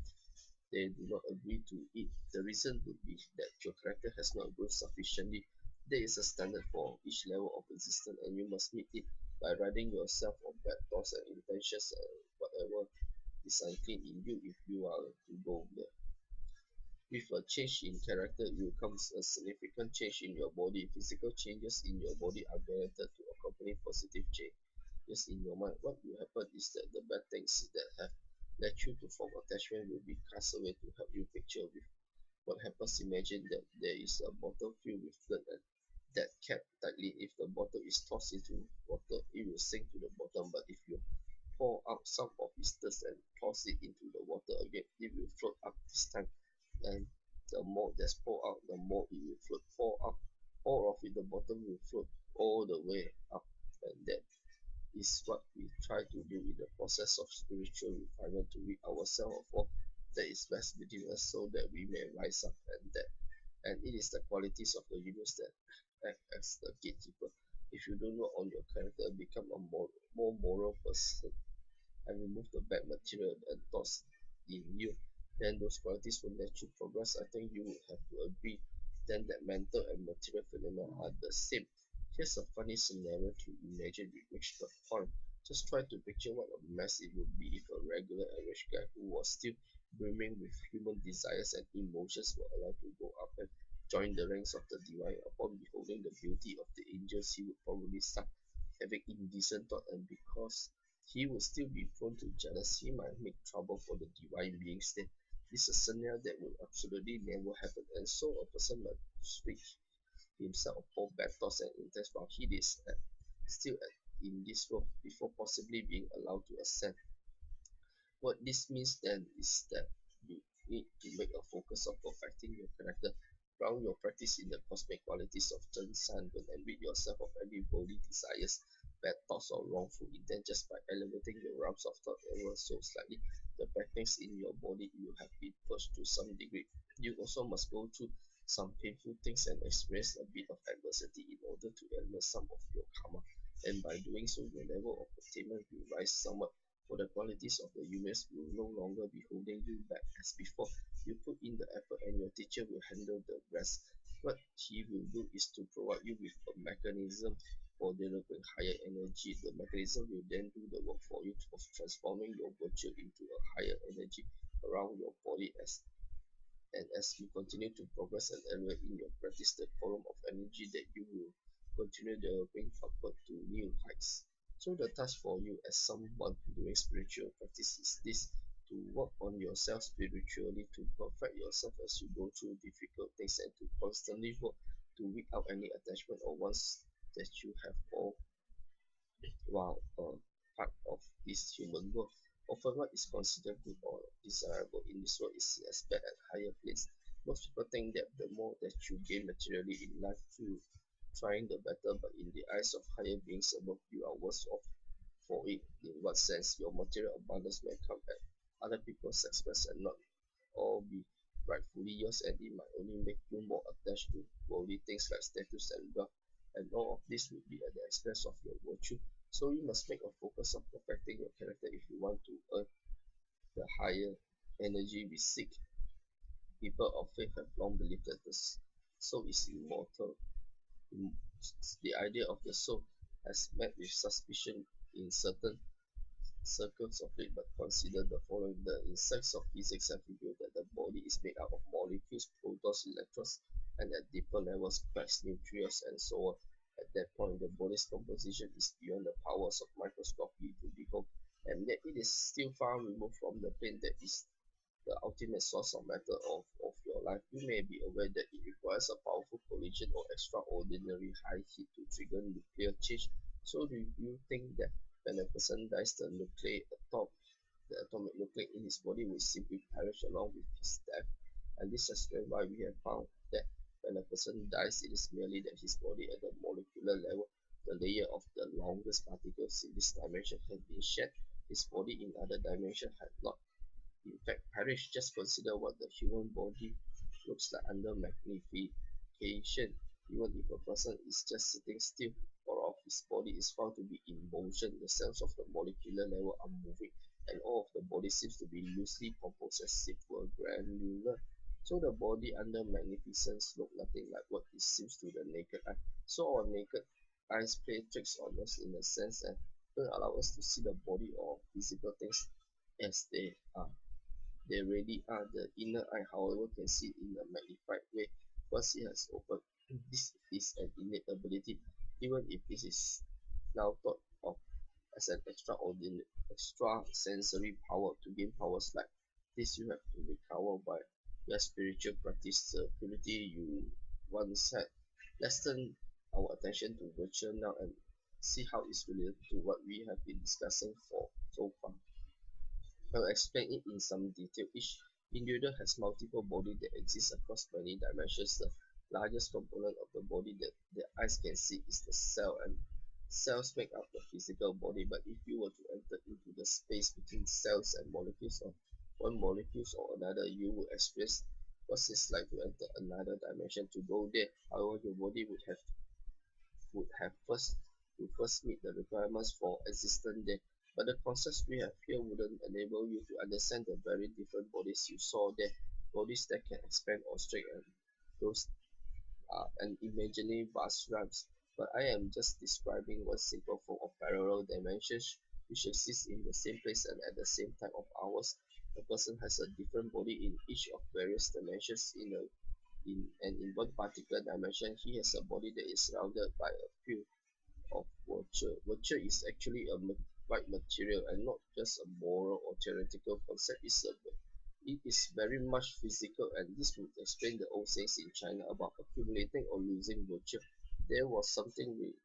they do not agree to it. The reason would be that your character has not grown sufficiently. There is a standard for each level of existence, and you must meet it by ridding yourself of bad thoughts and intentions and whatever is unclean in you if you are to go there. With a change in character will comes a significant change in your body. Physical changes in your body are guaranteed to accompany positive changes in your mind. What will happen is that the bad things that have led you to form attachment will be cast away to help you picture with what happens. Imagine that there is a bottle filled with blood and that kept tightly. If the bottle is tossed into water, it will sink to the bottom. But if you pour out some of its dust and toss it into the water again, it will float up this time. And the more that's poured out, the more it will float. Pour out all of it, the bottom will float all the way up. And that is what we try to do in the process of spiritual refinement, to rid ourselves of all that is best within us so that we may rise up, and it is the qualities of the universe that act as the gatekeeper. If you don't work on your character, become a more moral person and remove the bad material and thoughts in you, then those qualities will let you progress. I think you would have to agree then that mental and material phenomena are the same. Here's a funny scenario to imagine with which the point. Just try to picture what a mess it would be if a regular average guy who was still brimming with human desires and emotions were allowed to go up and join the ranks of the divine. Upon beholding the beauty of the angels, he would probably start having indecent thought, and because he would still be prone to jealousy, he might make trouble for the divine beings. Then this is a scenario that will absolutely never happen, and so a person might switch himself for bad thoughts and intents while he is still in this world before possibly being allowed to ascend. What this means then is that you need to make a focus of perfecting your character. Ground your practice in the cosmic qualities of Zhen San and rid yourself of any worldly desires, bad thoughts, or wrongful intent just by elevating your realms of thought ever so slightly. The bad things in your body you have been purged to some degree. You also must go through some painful things and experience a bit of adversity in order to eliminate some of your karma. And by doing so, your level of attainment will rise somewhat, for the qualities of the universe will no longer be holding you back as before. You put in the effort and your teacher will handle the rest. What he will do is to provide you with a mechanism for developing higher energy. The mechanism will then do the work for you of transforming your virtue into a higher energy around your body, and as you continue to progress and elevate in your practice, the column of energy that you will continue developing upward to new heights. So the task for you as someone doing spiritual practice is this: to work on yourself spiritually, to perfect yourself as you go through difficult things, and to constantly work to weed out any attachment or wants that you have all while part of this human world. Often what is considered good or desirable in this world is seen as bad at higher planes. Most people think that the more that you gain materially in life through trying the better, but in the eyes of higher beings above, you are worse off for it. In what sense? Your material abundance may come at other people's expense and not all be rightfully yours, and it might only make you more attached to worldly things like status and wealth, and all of this will be at the expense of your virtue. So you must make a focus on perfecting your character if you want to earn the higher energy we seek. People of faith have long believed that the soul is immortal. The idea of the soul has met with suspicion in certain circles of it, but consider the following. The insects of physics have revealed that the body is made up of molecules, protons, electrons, and at deeper levels, quarks, neutrinos, and so on. At that point, the body's composition is beyond the powers of microscopy to behold, and yet it is still far removed from the plane that is the ultimate source of matter of your life. You may be aware that it requires a powerful collision or extraordinary high heat to trigger nuclear change. So do you think that when a person dies, the atomic nuclei in his body will simply perish along with his death? And this is why we have found that when a person dies, it is merely that his body at the molecular level, the layer of the longest particles in this dimension, has been shed. His body in other dimension had not in fact perish. Just consider what the human body looks like under magnification. Even if a person is just sitting still, or of his body is found to be in motion, the cells of the molecular level are moving, and all of the body seems to be loosely composed as if were granular. So the body under magnificence look nothing like what it seems to the naked eye. So our naked eyes play tricks on us in a sense and don't allow us to see the body or physical things as they are. They really are. The inner eye, however, can see in a magnified way once it has opened. This is an innate ability, even if this is now thought of as an extraordinary, extra sensory power. To gain powers like this, you have to recover by your spiritual practice, the purity you once had. Let's turn our attention to virtue now and see how it's related to what we have been discussing for so far. I'll explain it in some detail. Each individual has multiple bodies that exist across many dimensions. The largest component of the body that the eyes can see is the cell, and cells make up the physical body. But if you were to enter into the space between cells and molecules, or one molecules or another, you will experience what it's like to enter another dimension. To go there, however, your body would have first meet the requirements for existence there. But the concepts we have here wouldn't enable you to understand the very different bodies you saw there. Bodies that can expand or shrink, and those are an imaginary vast realms. But I am just describing one simple form of parallel dimensions which exist in the same place and at the same time of ours. A person has a different body in each of various dimensions in one particular dimension. He has a body that is surrounded by a field of virtue. Virtue is actually a right material and not just a moral or theoretical concept. It is very much physical, and this would explain the old sayings in China about accumulating or losing virtue. There was something re-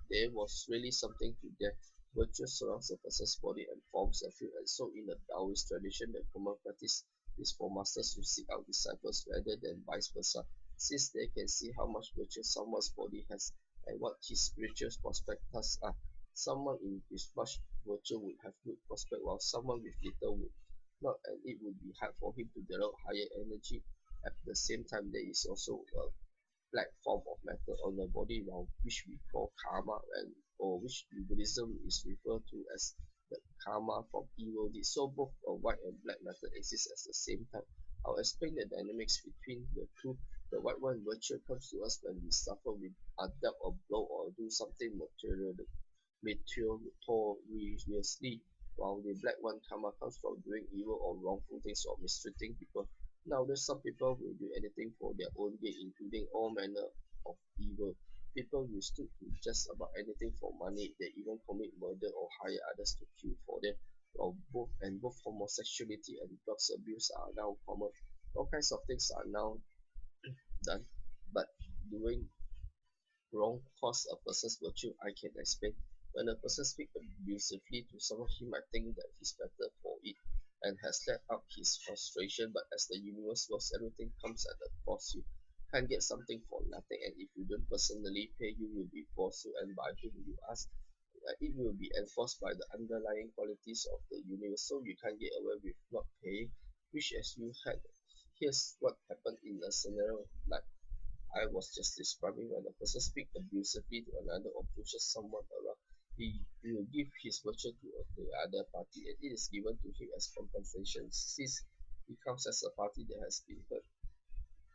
there was really something to that. Virtue surrounds a person's body and forms a field, and so in the Taoist tradition, the common practice is for masters to seek out disciples rather than vice versa, since they can see how much virtue someone's body has and what his spiritual prospects are. Someone in with much virtue would have good prospect, while someone with little would not, and it would be hard for him to develop higher energy. At the same time, there is also a black form of matter on the body, now which we call karma, and or which in Buddhism is referred to as the karma from evil deeds. So both a white and black matter exist at the same time. I'll explain the dynamics between the two. The white one virtue comes to us when we suffer with a dealt a blow or do something meritoriously, while the black one karma comes from doing evil or wrongful things or mistreating people. Nowadays, some people will do anything for their own gain, including all manner of evil. People used to do just about anything for money. They even commit murder or hire others to kill for them. While both homosexuality and drugs abuse are now common. All kinds of things are now done, but doing wrong cause a person's virtue. I can explain. When a person speaks abusively to someone, he might think that he's better for it and has let out his frustration, but as the universe works, everything comes at a cost. You can't get something for nothing, and if you don't personally pay, you will be forced to, and by whom you ask. It will be enforced by the underlying qualities of the universe, so you can't get away with not paying, which as you had. Here's what happened in a scenario like I was just describing. When a person speaks abusively to another or pushes someone around, he will give his virtue to the other party, and it is given to him as compensation, since he comes as a party that has been hurt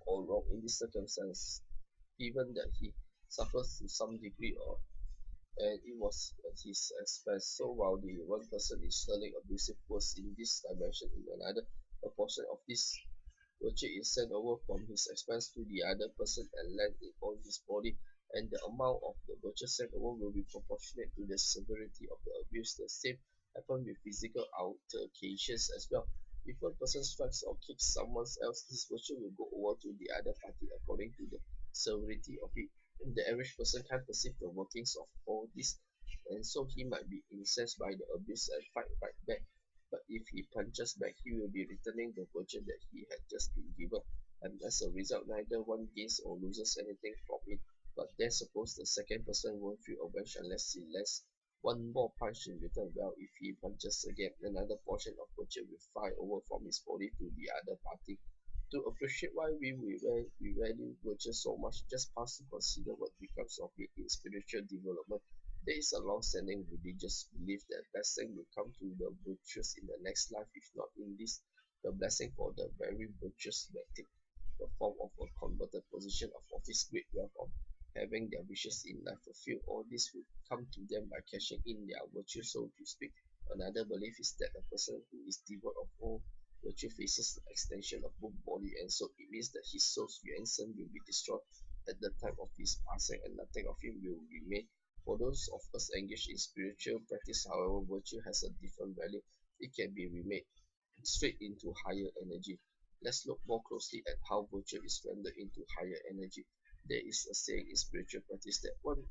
or wrong in this circumstance, given that he suffers to some degree or and it was at his expense. So while the one person is hurling abusive words in this dimension, in another, a portion of this virtue is sent over from his expense to the other person and land it on his body, and the amount of the virtue sent over will be proportionate to the severity of the abuse. The same happen with physical altercations as well. If one person strikes or kicks someone else, this virtue will go over to the other party according to the severity of it. The average person can't perceive the workings of all this, and so he might be incensed by the abuse and fight right back. But if he punches back, he will be returning the virtue that he had just been given, and as a result, neither one gains or loses anything from it. But then suppose the second person won't feel avenged unless he lands one more punch in return. Well, if he punches again, another portion of virtue will fly over from his body to the other party. To appreciate why we value virtue so much, just pause to consider what becomes of it in spiritual development. There is a long-standing religious belief that blessing will come to the virtuous in the next life, if not in this. The blessing for the very virtuous may take the form of a converted position of office, great wealth, or having their wishes in life fulfilled. All this will come to them by cashing in their virtue, so to speak. Another belief is that a person who is devoid of all virtue faces the extension of both body and soul. It means that his soul's Yuan will be destroyed at the time of his passing, and nothing of him will remain. For those of us engaged in spiritual practice, however, virtue has a different value. It can be remade straight into higher energy. Let's look more closely at how virtue is rendered into higher energy. There is a saying in spiritual practice that one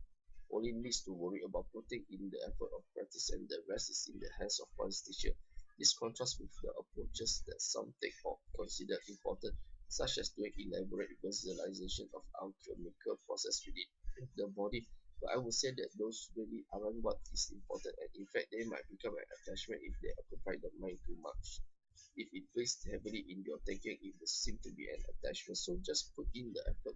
only needs to worry about putting in the effort of practice, and the rest is in the hands of one's teacher. This contrasts with the approaches that some take or consider important, such as doing elaborate visualization of alchemical process within the body. But I would say that those really aren't what is important, and in fact, they might become an attachment if they occupy the mind too much. If it weighs heavily in your thinking, it will seem to be an attachment. So just put in the effort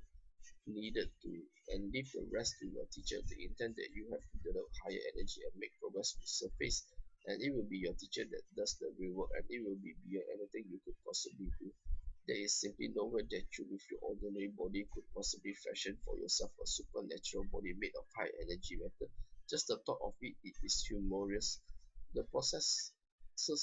needed to and leave the rest to your teacher. The intent that you have to develop higher energy and make progress will surface, and it will be your teacher that does the real work, and it will be beyond anything you could possibly do. There is simply no way that you with your ordinary body could possibly fashion for yourself a supernatural body made of high energy matter. Just the thought of it is humorous. The processes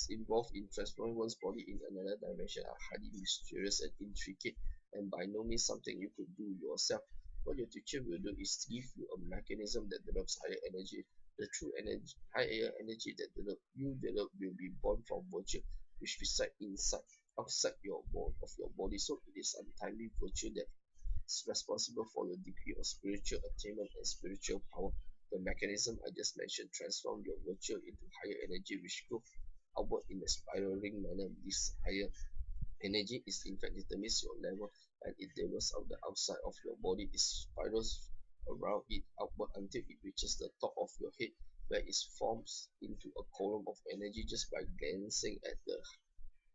involved in transforming one's body in another dimension are highly mysterious and intricate, and by no means something you could do yourself. What your teacher will do is give you a mechanism that develops higher energy. The true energy, higher energy that you develop will be born from virtue, which reside inside, outside of your body. So it is untimely virtue that is responsible for your degree of spiritual attainment and spiritual power. The mechanism I just mentioned transform your virtue into higher energy, which go outward in a spiraling manner. This higher energy is in fact determines your level, and it develops out the outside of your body. It spirals around it upward until it reaches the top of your head, where it forms into a column of energy. Just by glancing at the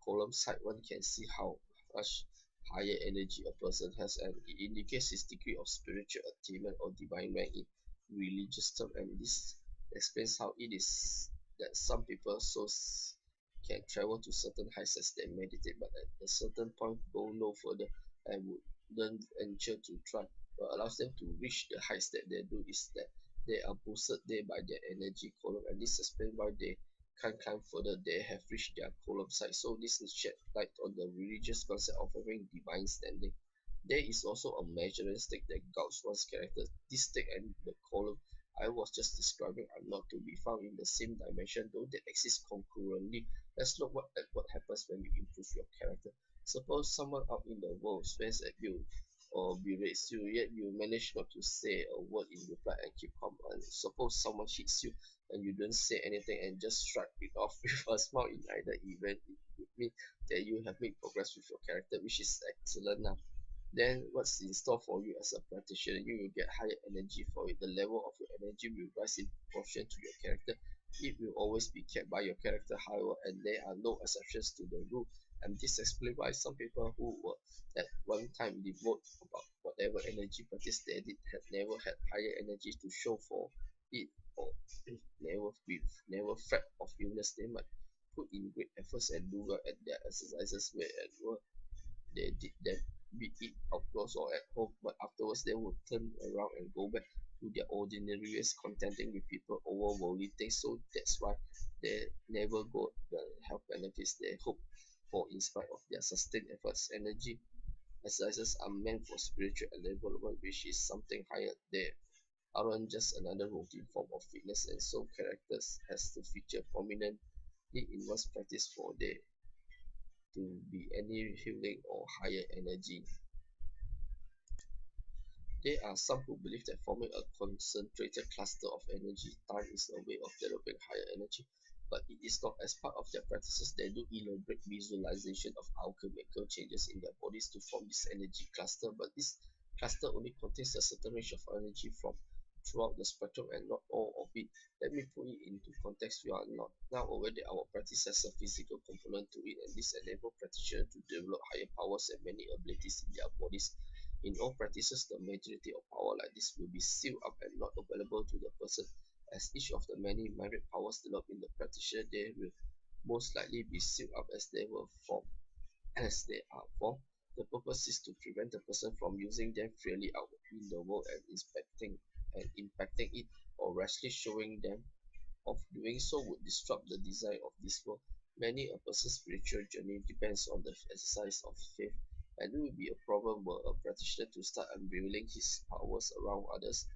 column side, one can see how much higher energy a person has, and it indicates his degree of spiritual attainment or divine rank in religious term. And this explains how it is that some people souls can travel to certain heights as they meditate, but at a certain point go no further and would then venture to try. What allows them to reach the heights that they do is that they are boosted there by their energy column, and this explains why they can't climb further. They have reached their column side. So this is shed light on the religious concept of having divine standing. There is also a measuring stick that gauges one's character. This stick and the column I was just describing are not to be found in the same dimension, though they exist concurrently. Let's look at what happens when you improve your character. Suppose someone out in the world swears at you or berates you, yet you manage not to say a word in reply and keep calm. And suppose someone hits you and you don't say anything and just shrug it off with a smile. In either event, it would mean that you have made progress with your character, which is excellent now. Then what's in store for you as a practitioner? You will get higher energy for it. The level of your energy will rise in proportion to your character. It will always be kept by your character, however, and there are no exceptions to the rule. And this explains why some people who were at one time devote about whatever energy practice they did had never had higher energy to show for it, or never fret of illness. They might put in great efforts and do well at their exercises where at work they did that, be it outdoors or at home, but afterwards they would turn around and go back to their ordinary ways, contenting with people over worldly things. So that's why they never got the health benefits they hope for in spite of their sustained efforts. Energy Exercises are meant for spiritual enablement, which is something higher. They aren't just another routine form of fitness, and so characters has to feature prominently in one's practice for there to be any healing or higher energy. There are some who believe that forming a concentrated cluster of energy time is a way of developing higher energy, but it is not. As part of their practices. They do elaborate visualization of alchemical changes in their bodies to form this energy cluster, but this cluster only contains a certain range of energy from throughout the spectrum and not all of it. Let me put it into context. We are not now aware that our practice has a physical component to it, and this enables practitioners to develop higher powers and many abilities in their bodies. In all practices, the majority of power like this will be sealed up and not available to the person. As each of the many myriad powers developed in the practitioner, they will most likely be sealed up as they were formed. As they are formed, the purpose is to prevent the person from using them freely out in the world and inspecting and impacting it, or rashly showing them of doing so would disrupt the design of this world. Many a person's spiritual journey depends on the exercise of faith, and it would be a problem were a practitioner to start unveiling his powers around others.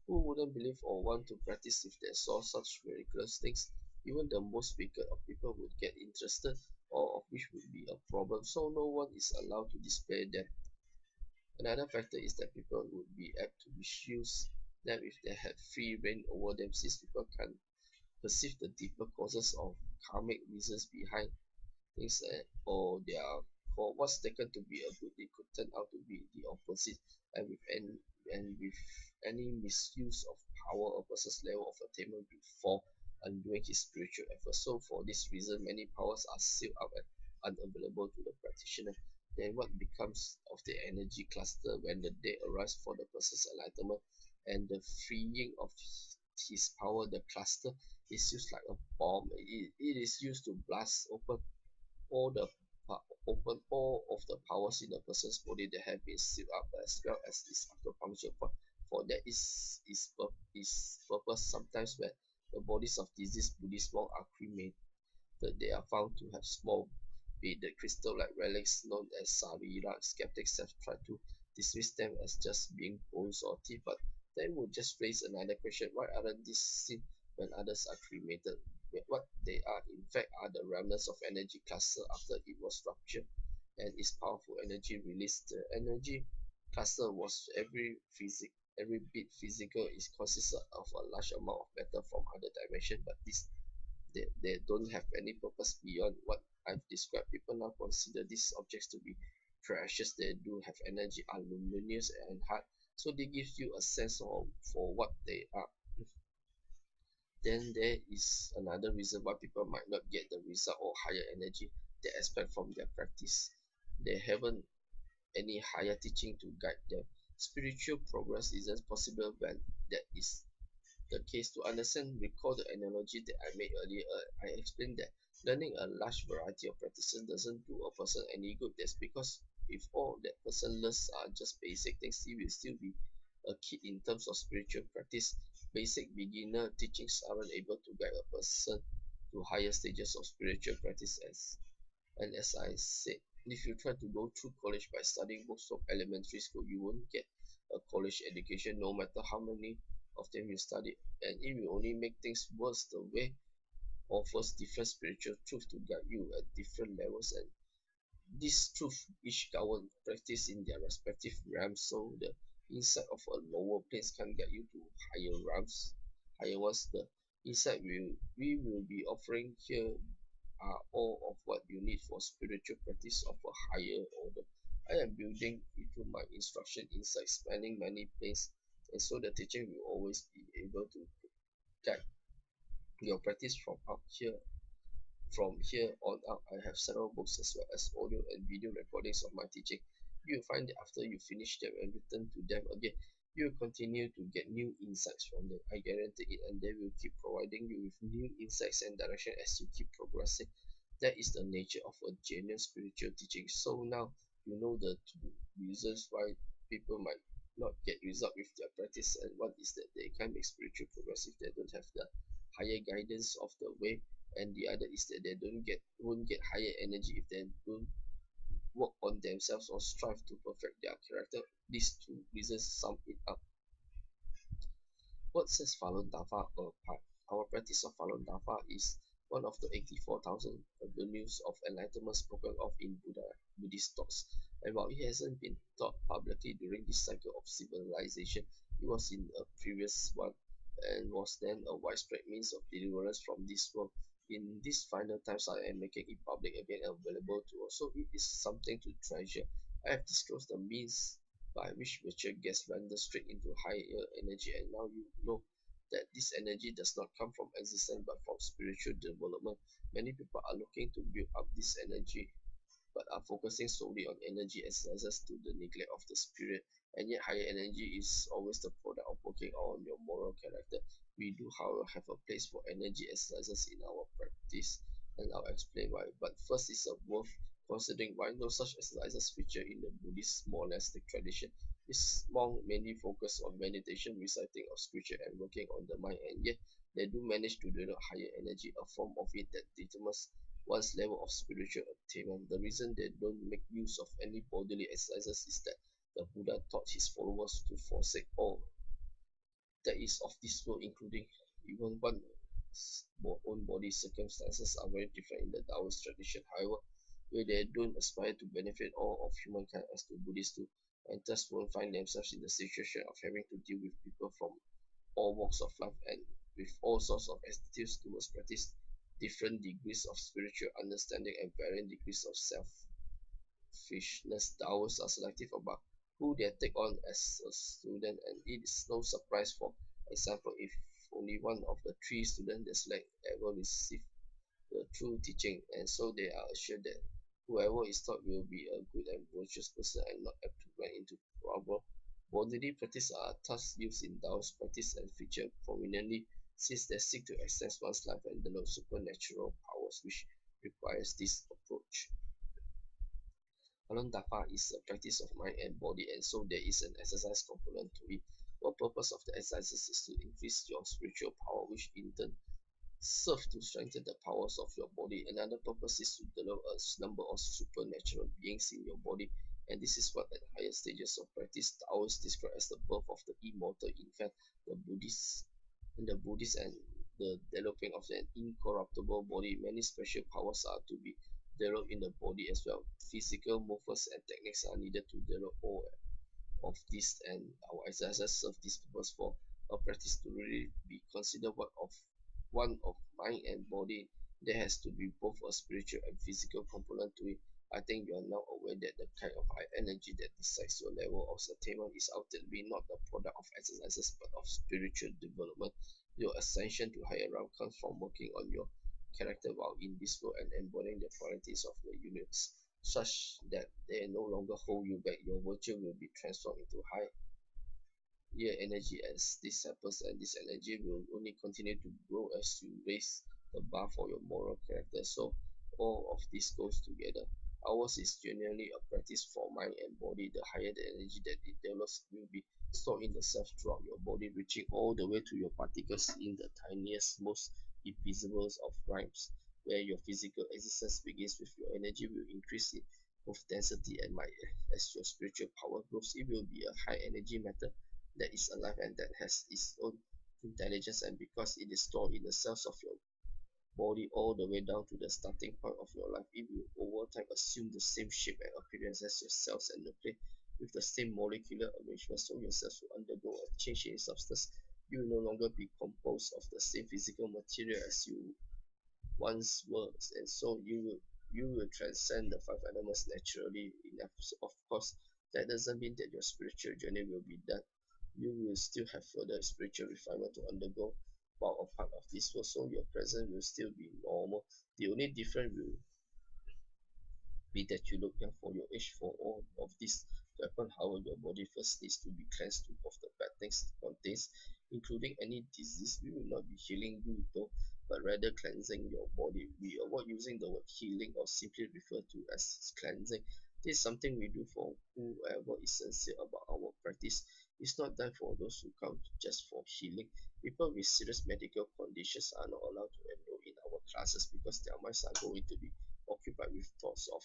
Who wouldn't believe or want to practice if they saw such miraculous things? Even the most wicked of people would get interested, all of which would be a problem, so no one is allowed to display them. Another factor is that people would be apt to misuse them if they had free reign over them, since people can perceive the deeper causes of karmic reasons behind things, or their for what's taken to be a good deed could turn out to be the opposite, and with any misuse of power, a person's level of attainment will fall undoing his spiritual efforts. So for this reason, many powers are sealed up and unavailable to the practitioner. Then what becomes of the energy cluster when the day arrives for the person's enlightenment and the freeing of his power? The cluster is used like a bomb. It is used to blast all the open all of the powers in a person's body that have been sealed up, as well as its acupuncture point. For that is purpose. Sometimes when the bodies of deceased Buddhist monks are cremated, they are found to have small beaded crystal-like relics known as sarira. Skeptics have tried to dismiss them as just being bones or teeth, but that would just raise another question: why aren't these seen when others are cremated? What they are, in fact, are the remnants of energy cluster after it was ruptured and its powerful energy released. The energy cluster was every bit physical. It consists of a large amount of matter from other dimension, but they don't have any purpose beyond what I've described. People now consider these objects to be precious. They do have energy, are luminous and hard, so they give you a sense of for what they are. Then there is another reason why people might not get the result or higher energy they expect from their practice. They haven't any higher teaching to guide them. Spiritual progress isn't possible when that is the case. To understand, recall the analogy that I made earlier. I explained that learning a large variety of practices doesn't do a person any good. That's because if all that person learns are just basic things, he will still be a kid in terms of spiritual practice. Basic beginner teachings aren't able to guide a person to higher stages of spiritual practice. As I said, if you try to go through college by studying books from elementary school, you won't get a college education no matter how many of them you study, and it will only make things worse. The way offers different spiritual truth to guide you at different levels, and this truth each govern practice in their respective realms, so the insight of a lower place can get you to higher realms, higher ones. The insight we will be offering here are all of what you need for spiritual practice of a higher order. I am building into my instruction insight spanning many planes, and so the teacher will always be able to guide your practice from here on out. I have several books as well as audio and video recordings of my teaching. You will find that after you finish them and return to them again, you will continue to get new insights from them. I guarantee it, and they will keep providing you with new insights and direction as you keep progressing. That is the nature of a genuine spiritual teaching. So now you know the two reasons why people might not get result with their practice, and one is that they can't make spiritual progress if they don't have the higher guidance of the way, and the other is that they don't get won't get higher energy if they don't work on themselves or strive to perfect their character. These two reasons sum it up. What sets Falun Dafa apart? Our practice of Falun Dafa is one of the 84,000 avenues of enlightenment spoken of in Buddhist thoughts. And while it hasn't been taught publicly during this cycle of civilization, it was in a previous one and was then a widespread means of deliverance from this world. In these final times, I am making it public again and available to all, so it is something to treasure. I have disclosed the means by which virtue gets rendered straight into higher energy, and now you know that this energy does not come from existence but from spiritual development. Many people are looking to build up this energy but are focusing solely on energy exercises to the neglect of the spirit. And yet, higher energy is always the product of working on your moral character. We do, however, have a place for energy exercises in our practice, and I'll explain why. But first, it's worth considering why no such exercises feature in the Buddhist monastic tradition. This monk mainly focus on meditation, reciting of scripture, and working on the mind, and yet they do manage to develop higher energy, a form of it that determines one's level of spiritual attainment. The reason they don't make use of any bodily exercises is that the Buddha taught his followers to forsake all that is of this world, including even one's own body. Circumstances are very different in the Taoist tradition, however, where they don't aspire to benefit all of humankind as the Buddhists do, and thus won't find themselves in the situation of having to deal with people from all walks of life and with all sorts of attitudes towards practice, different degrees of spiritual understanding, and varying degrees of selfishness. Taoists are selective about who they take on as a student, and it is no surprise, for example, if only one of the three students they select ever receive the true teaching, and so they are assured that whoever is taught will be a good and virtuous person and not apt to run into trouble. Bodily practice are thus used in Taoist practice and feature prominently since they seek to extend one's life and develop supernatural powers, which requires this approach. Falun Dafa is a practice of mind and body, and so there is an exercise component to it. One purpose of the exercises is to increase your spiritual power, which in turn serve to strengthen the powers of your body. Another purpose is to develop a number of supernatural beings in your body, and this is what at higher stages of practice Taoists describe as the birth of the immortal infant. The Buddhists and the developing of an incorruptible body, many special powers are to be developed in the body as well. Physical movements and techniques are needed to develop all of this, and our exercises serve this purpose for a practice to really be considered one of mind and body. There has to be both a spiritual and physical component to it. I think you are now aware that the kind of high energy that decides your level of attainment is ultimately not the product of exercises but of spiritual development. Your ascension to higher realm comes from working on your character while in this world and embodying the qualities of the universe such that they no longer hold you back. Your virtue will be transformed into high energy as this happens, and this energy will only continue to grow as you raise the bar for your moral character. So all of this goes together. Ours is genuinely a practice for mind and body. The higher the energy that it develops will be stored in the cells throughout your body, reaching all the way to your particles in the tiniest, most invisible of rhymes. Where your physical existence begins with your energy will increase in both density and might. As your spiritual power grows, it will be a high energy matter that is alive and that has its own intelligence, and because it is stored in the cells of your body all the way down to the starting point of your life, it will over time assume the same shape and appearance as your cells and nuclei with the same molecular arrangement, so your cells will undergo a change in substance. You will no longer be composed of the same physical material as you once was, and so you will transcend the five elements naturally enough. So of course, that doesn't mean that your spiritual journey will be done. You will still have further spiritual refinement to undergo while a part of this world, so your present will still be normal. The only difference will be that you look young for your age. For all of this to happen, however, your body first needs to be cleansed of the bad things it contains, including any disease. We will not be healing you though, but rather cleansing your body. We avoid using the word healing or simply refer to as cleansing. This is something we do for whoever is sincere about our practice. It's not done for those who come just for healing. People with serious medical conditions are not allowed to enroll in our classes because their minds are going to be occupied with thoughts of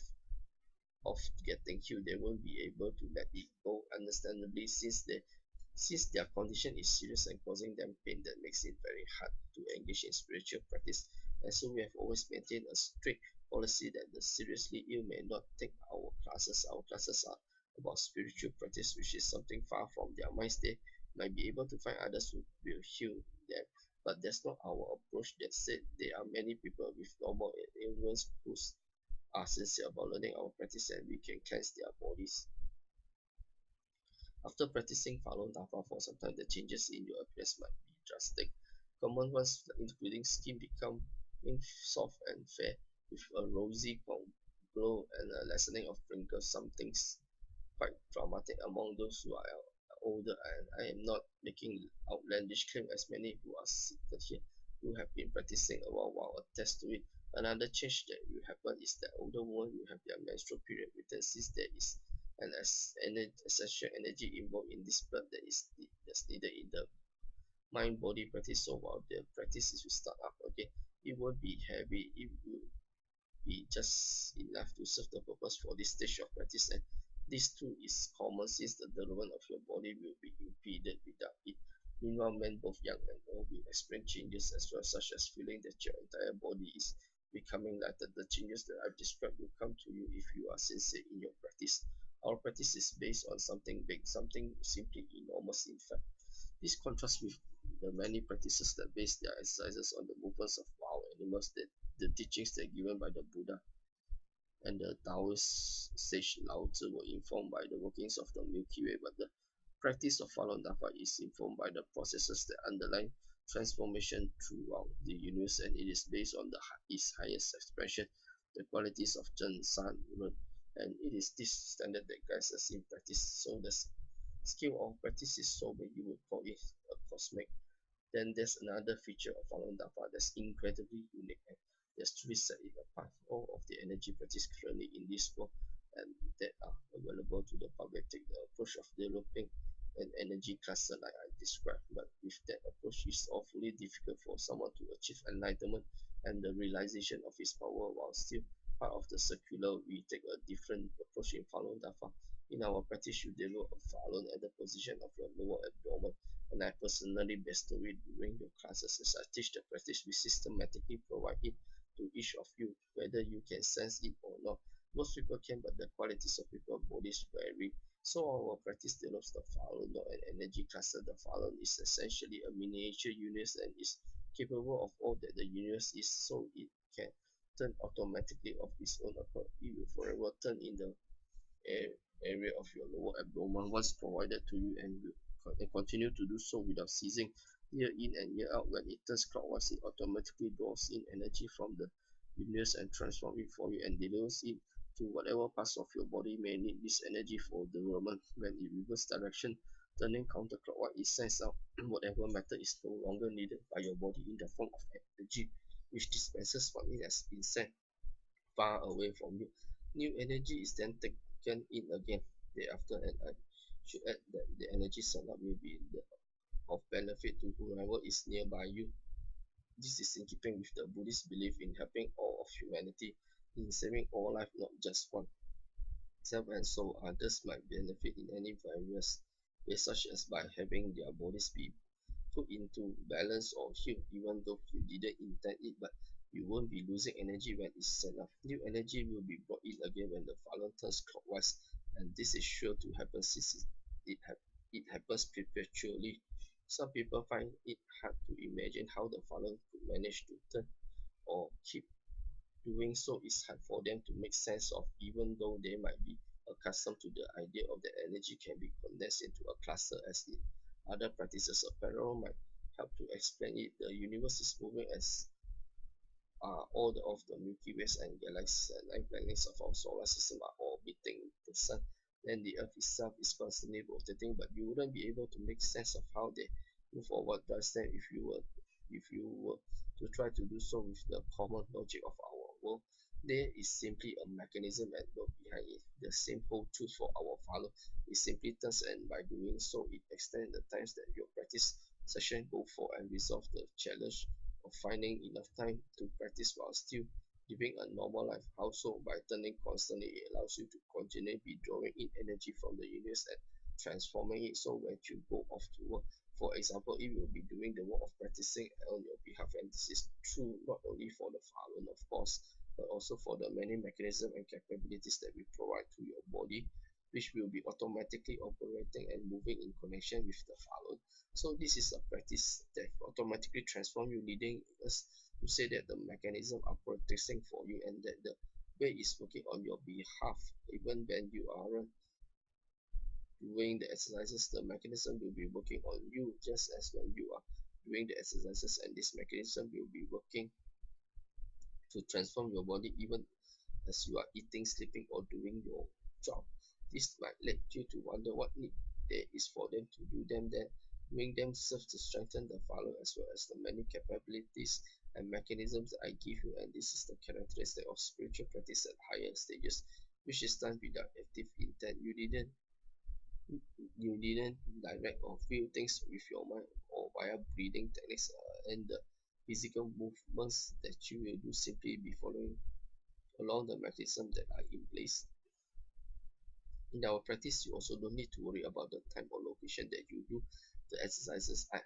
of getting healed, they won't be able to let it go, understandably, since their condition is serious and causing them pain that makes it very hard to engage in spiritual practice. And so we have always maintained a strict policy that the seriously ill may not take our classes. Our classes are about spiritual practice, which is something far from their minds. They might be able to find others who will heal them, but that's not our approach. That said, there are many people with normal ailments who are sincere about learning our practice, and we can cleanse their bodies. After practicing Falun Dafa for some time, the changes in your appearance might be drastic. Common ones including skin becoming soft and fair with a rosy glow and a lessening of wrinkles. Some things quite dramatic among those who are older, and I am not making outlandish claim as many who are seated here who have been practicing a while attest to it. Another change that will happen is that older women will have their menstrual period return, since there is an essential energy involved in this blood that's needed in the mind body practice. So while the practice is to start up again, it won't be heavy, it will be just enough to serve the purpose for this stage of practice, and this too is common since the development of your body will be impeded without it. Meanwhile, men both young and old will experience changes as well, such as feeling that your entire body is becoming lighter. The changes that I've described will come to you if you are sincere in your practice. Our practice is based on something big, something simply enormous in fact. This contrasts with the many practices that base their exercises on the movements of wild animals, that the teachings that are given by the Buddha and the Taoist sage Lao Tzu were informed by the workings of the Milky Way, but the practice of Falun Dafa is informed by the processes that underlie transformation throughout the universe, and it is based on its highest expression, the qualities of Zhen, San, Ren, and it is this standard that guides us in practice. So the skill of practice is so many you would call it a cosmic. Then there's another feature of Falun Dafa that's incredibly unique and that's truly set it apart. All of the energy practice currently in this world and that are available to the public take the approach of developing an energy cluster like I described. But with that approach, it's awfully difficult for someone to achieve enlightenment and the realization of his power while still part of the circular. We take a different approach in Falun Dafa. In our practice, you develop a Falun at the position of your lower abdomen, and I personally bestow it during your classes. As I teach the practice, we systematically provide it to each of you, whether you can sense it or not. Most people can, but the qualities of people's bodies vary. So our practice develops the Falun or an energy cluster. The Falun is essentially a miniature universe and is capable of all that the universe is, so it can turn automatically of its own accord. It will forever turn in the area of your lower abdomen once provided to you, and will continue to do so without ceasing. Year in and year out, when it turns clockwise, it automatically draws in energy from the universe and transforms it for you and delivers it to whatever parts of your body may need this energy for development. When it reverses direction, turning counterclockwise, it sends out whatever matter is no longer needed by your body in the form of energy, which dispenses what it has been sent far away from you. New energy is then taken in again thereafter, and I should add that the energy sent out will be of benefit to whoever is nearby you. This is in keeping with the Buddhist belief in helping all of humanity, in saving all life, not just one. Self and so others might benefit in any various ways, such as by having their bodies be put into balance or healed, even though you didn't intend it, but you won't be losing energy when it's sent off. New energy will be brought in again when the Falun turns clockwise, and this is sure to happen since it happens perpetually. Some people find it hard to imagine how the Falun could manage to turn or keep doing so. Is hard for them to make sense of, even though they might be accustomed to the idea of the energy can be condensed into a cluster as in other practices. A parallel might help to explain it. The universe is moving as are all of the Milky Ways and galaxies and nine planets of our solar system are orbiting the sun. Then the Earth itself is constantly rotating, but you wouldn't be able to make sense of how they move or what drives them if you were to try to do so with the common logic of our world. There is simply a mechanism at work behind it. The same holds true for our follow. It simply turns, and by doing so, it extends the times that your practice session go for and resolve the challenge of finding enough time to practice while still living a normal life. Also, by turning constantly, it allows you to continue be drawing in energy from the universe and transforming it. So when you go off to work, for example, if you'll be doing the work of practicing on your behalf, and this is true not only for the Falun, of course, but also for the many mechanisms and capabilities that we provide to your body, which will be automatically operating and moving in connection with the Falun. So this is a practice that automatically transform you, leading us to say that the mechanism are protecting for you and that the way is working on your behalf. Even when you aren't doing the exercises, the mechanism will be working on you just as when you are doing the exercises, and this mechanism will be working to transform your body even as you are eating, sleeping, or doing your job. This might lead you to wonder what need there is for them to do them there. Doing them serves to strengthen the follow as well as the many capabilities and mechanisms that I give you, and this is the characteristic of spiritual practice at higher stages, which is done without active intent. You didn't direct or feel things with your mind or via breathing techniques and the physical movements that you will do simply be following along the mechanism that are in place. In our practice, you also don't need to worry about the time or location that you do the exercises. I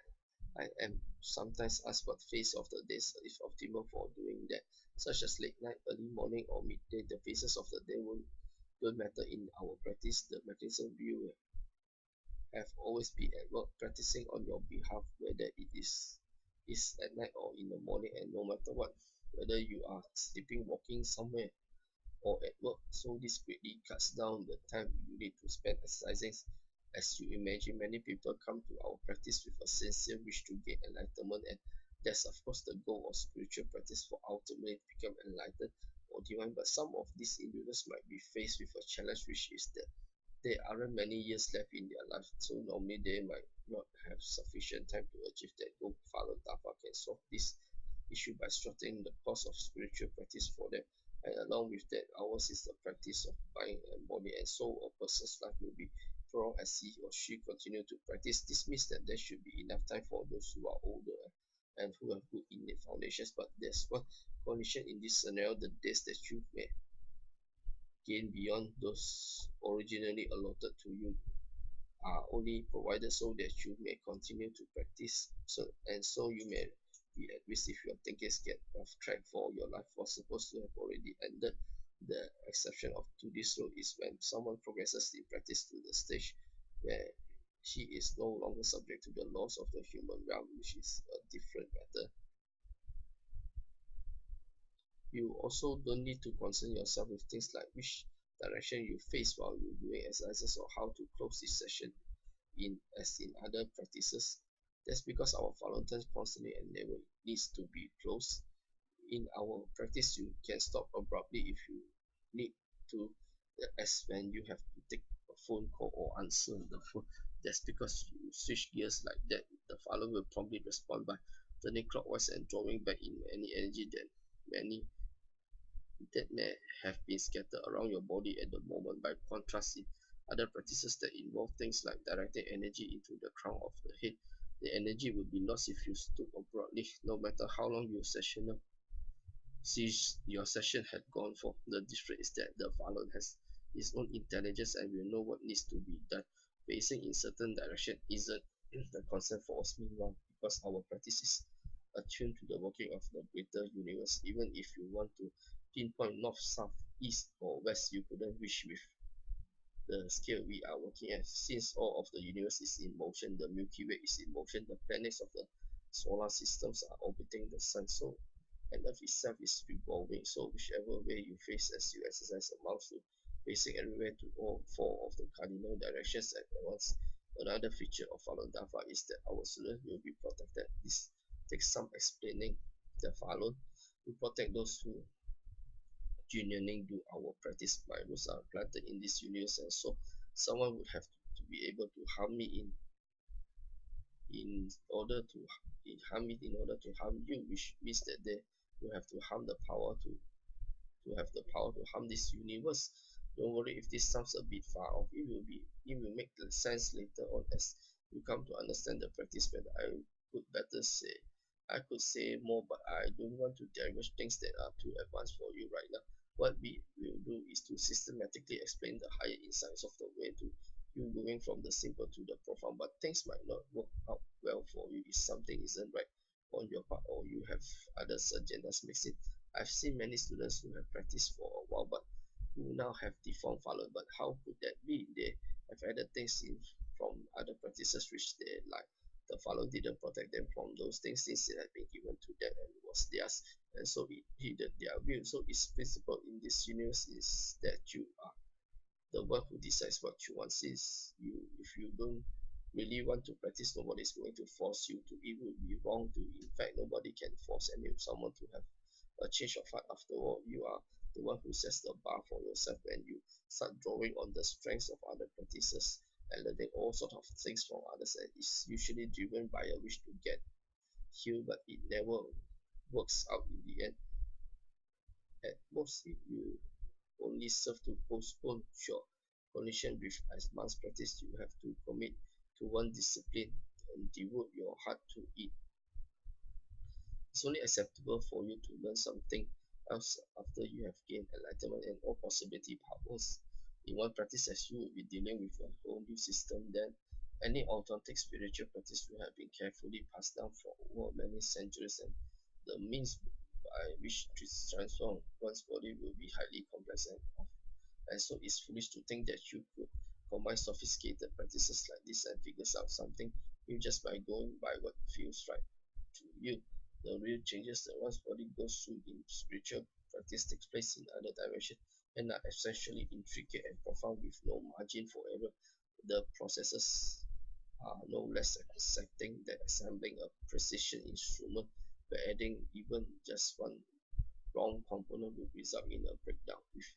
am sometimes asked what phase of the day is optimal for doing that, such as late night, early morning, or midday. The phases of the day don't matter in our practice. The mechanism will have always been at work practicing on your behalf, whether it is at night or in the morning, and no matter what, whether you are sleeping, walking somewhere, or at work. So this greatly cuts down the time you need to spend exercising. As you imagine, many people come to our practice with a sincere wish to gain enlightenment, and that's of course the goal of spiritual practice, for ultimately become enlightened or divine. But some of these individuals might be faced with a challenge, which is that there aren't many years left in their life, so normally they might not have sufficient time to achieve that goal. Falun Dafa can solve this issue by shortening the course of spiritual practice for them. And along with that, ours is the practice of mind and body and soul. A person's life will be prolonged as he or she continue to practice. This means that there should be enough time for those who are older and who have good innate foundations. But there's one condition in this scenario: the days that you may gain beyond those originally allotted to you are only provided so that you may continue to practice, so you may be at risk if your thinkings get off track, for your life was supposed to have already ended. The exception of to this rule is when someone progresses in practice to the stage where she is no longer subject to the laws of the human realm, which is a different matter. You also don't need to concern yourself with things like which direction you face while you're doing exercises or how to close this session in as in other practices. That's because our volunteers constantly and never needs to be closed. In our practice, you can stop abruptly if you need to, as when you have to take a phone call or answer the phone. That's because you switch gears like that. The follower will promptly respond by turning clockwise and drawing back in any energy that may have been scattered around your body at the moment. By contrast, in other practices that involve things like directing energy into the crown of the head, the energy will be lost if you stood abruptly, no matter how long your session had gone for. The difference is that the Falun has its own intelligence and will know what needs to be done. Facing in certain direction isn't the concern for us, meanwhile, because our practice is attuned to the working of the greater universe. Even if you want to pinpoint north, south, east, or west, you couldn't reach with the scale we are working at. Since all of the universe is in motion, the Milky Way is in motion, the planets of the solar systems are orbiting the sun, so and Earth itself is revolving. So whichever way you face as you exercise amounts to facing everywhere to all four of the cardinal directions at once. Another feature of Falun Dafa is that our students will be protected. This takes some explaining. The Falun will protect those who genuinely do our practice. My rules are planted in this universe, and so someone would have to be able to harm me in order to harm me in order to harm you, which means that they will have to harm the power to have the power to harm this universe. Don't worry if this sounds a bit far off. It will make the sense later on as you come to understand the practice, but I would better say I could say more, but I don't want to divulge things that are too advanced for you right now. What we will do is to systematically explain the higher insights of the way to you going from the simple to the profound, but things might not work out well for you if something isn't right on your part or you have other agendas mixing. I've seen many students who have practiced for a while but who now have deformed follow. But how could that be? They have added things in from other practices which they like. The follow didn't protect them from those things since it had been given to them and was theirs, and so it heeded their will. So its principle in this universe is that you are the one who decides what you want. Since you, if you don't really want to practice, nobody is going to force you to. It would be wrong to. In fact, nobody can force any someone to have a change of heart. After all, you are the one who sets the bar for yourself when you start drawing on the strengths of other practices and learning all sorts of things from others. And it's usually driven by a wish to get healed, but it never works out in the end. At most, it will only serve to postpone your condition. With advanced practice. You have to commit to one discipline and devote your heart to it. It's only acceptable for you to learn something else after you have gained enlightenment and all possibility powers in one practice, as you will be dealing with a whole new system. Then any authentic spiritual practice will have been carefully passed down for over many centuries, and the means by which to transform one's body will be highly complex and so it's foolish to think that you could combine sophisticated practices like this and figure out something new just by going by what feels right to you. The real changes that one's body goes through in spiritual practice takes place in other dimensions and are essentially intricate and profound with no margin for error. The processes are no less exacting than assembling a precision instrument, where adding even just one wrong component will result in a breakdown. With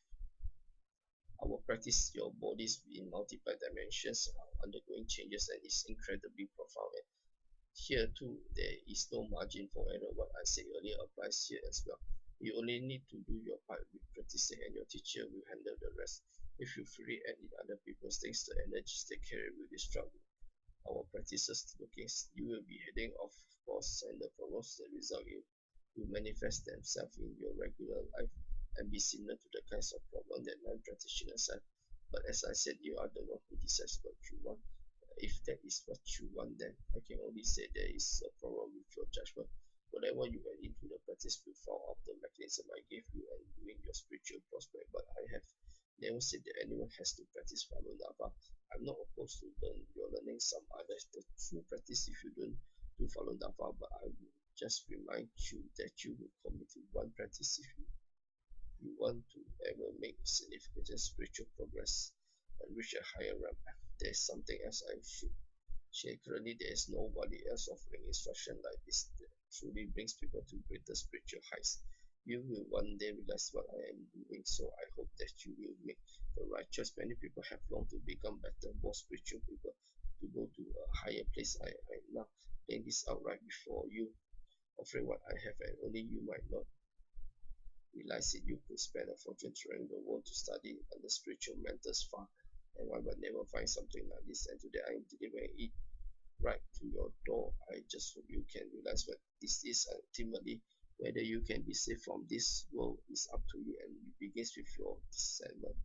our practice, your bodies in multiple dimensions are undergoing changes and is incredibly profound. And here too, there is no margin for error. What I said earlier applies here as well. You only need to do your part with practicing and your teacher will handle the rest. If you freely add in other people's things, the energies they carry will disrupt our practices looking, you will be heading off course and the problems that result in will manifest themselves in your regular life and be similar to the kinds of problem that non-practitioners have. But as I said, you are the one who decides what you want. If that is what you want, then I can only say there is a problem with your judgment. Whatever you add into the practice will fall off the mechanism I gave you and doing your spiritual prospect. But I have never said that anyone has to practice Falun Dafa. I'm not opposed to your learning some other the true practice if you don't do Falun Dafa, but I will just remind you that you will commit to one practice if you want to ever make significant spiritual progress and reach a higher realm. There's something else I should share. Currently, there is nobody else offering instruction like this that truly brings people to greater spiritual heights. You will one day realize what I am doing, so I hope that you will make the right choice. Many people have longed to become better, more spiritual people, to go to a higher place. I am now laying this out right before you, offering what I have, and only you might not realize it. You could spend a fortune touring the world to study under spiritual mentors far, and one would never find something like this. And today I am delivering it right to your door. I just hope you can realize what this is. Ultimately, whether you can be saved from this world is up to you, and it begins with your discernment.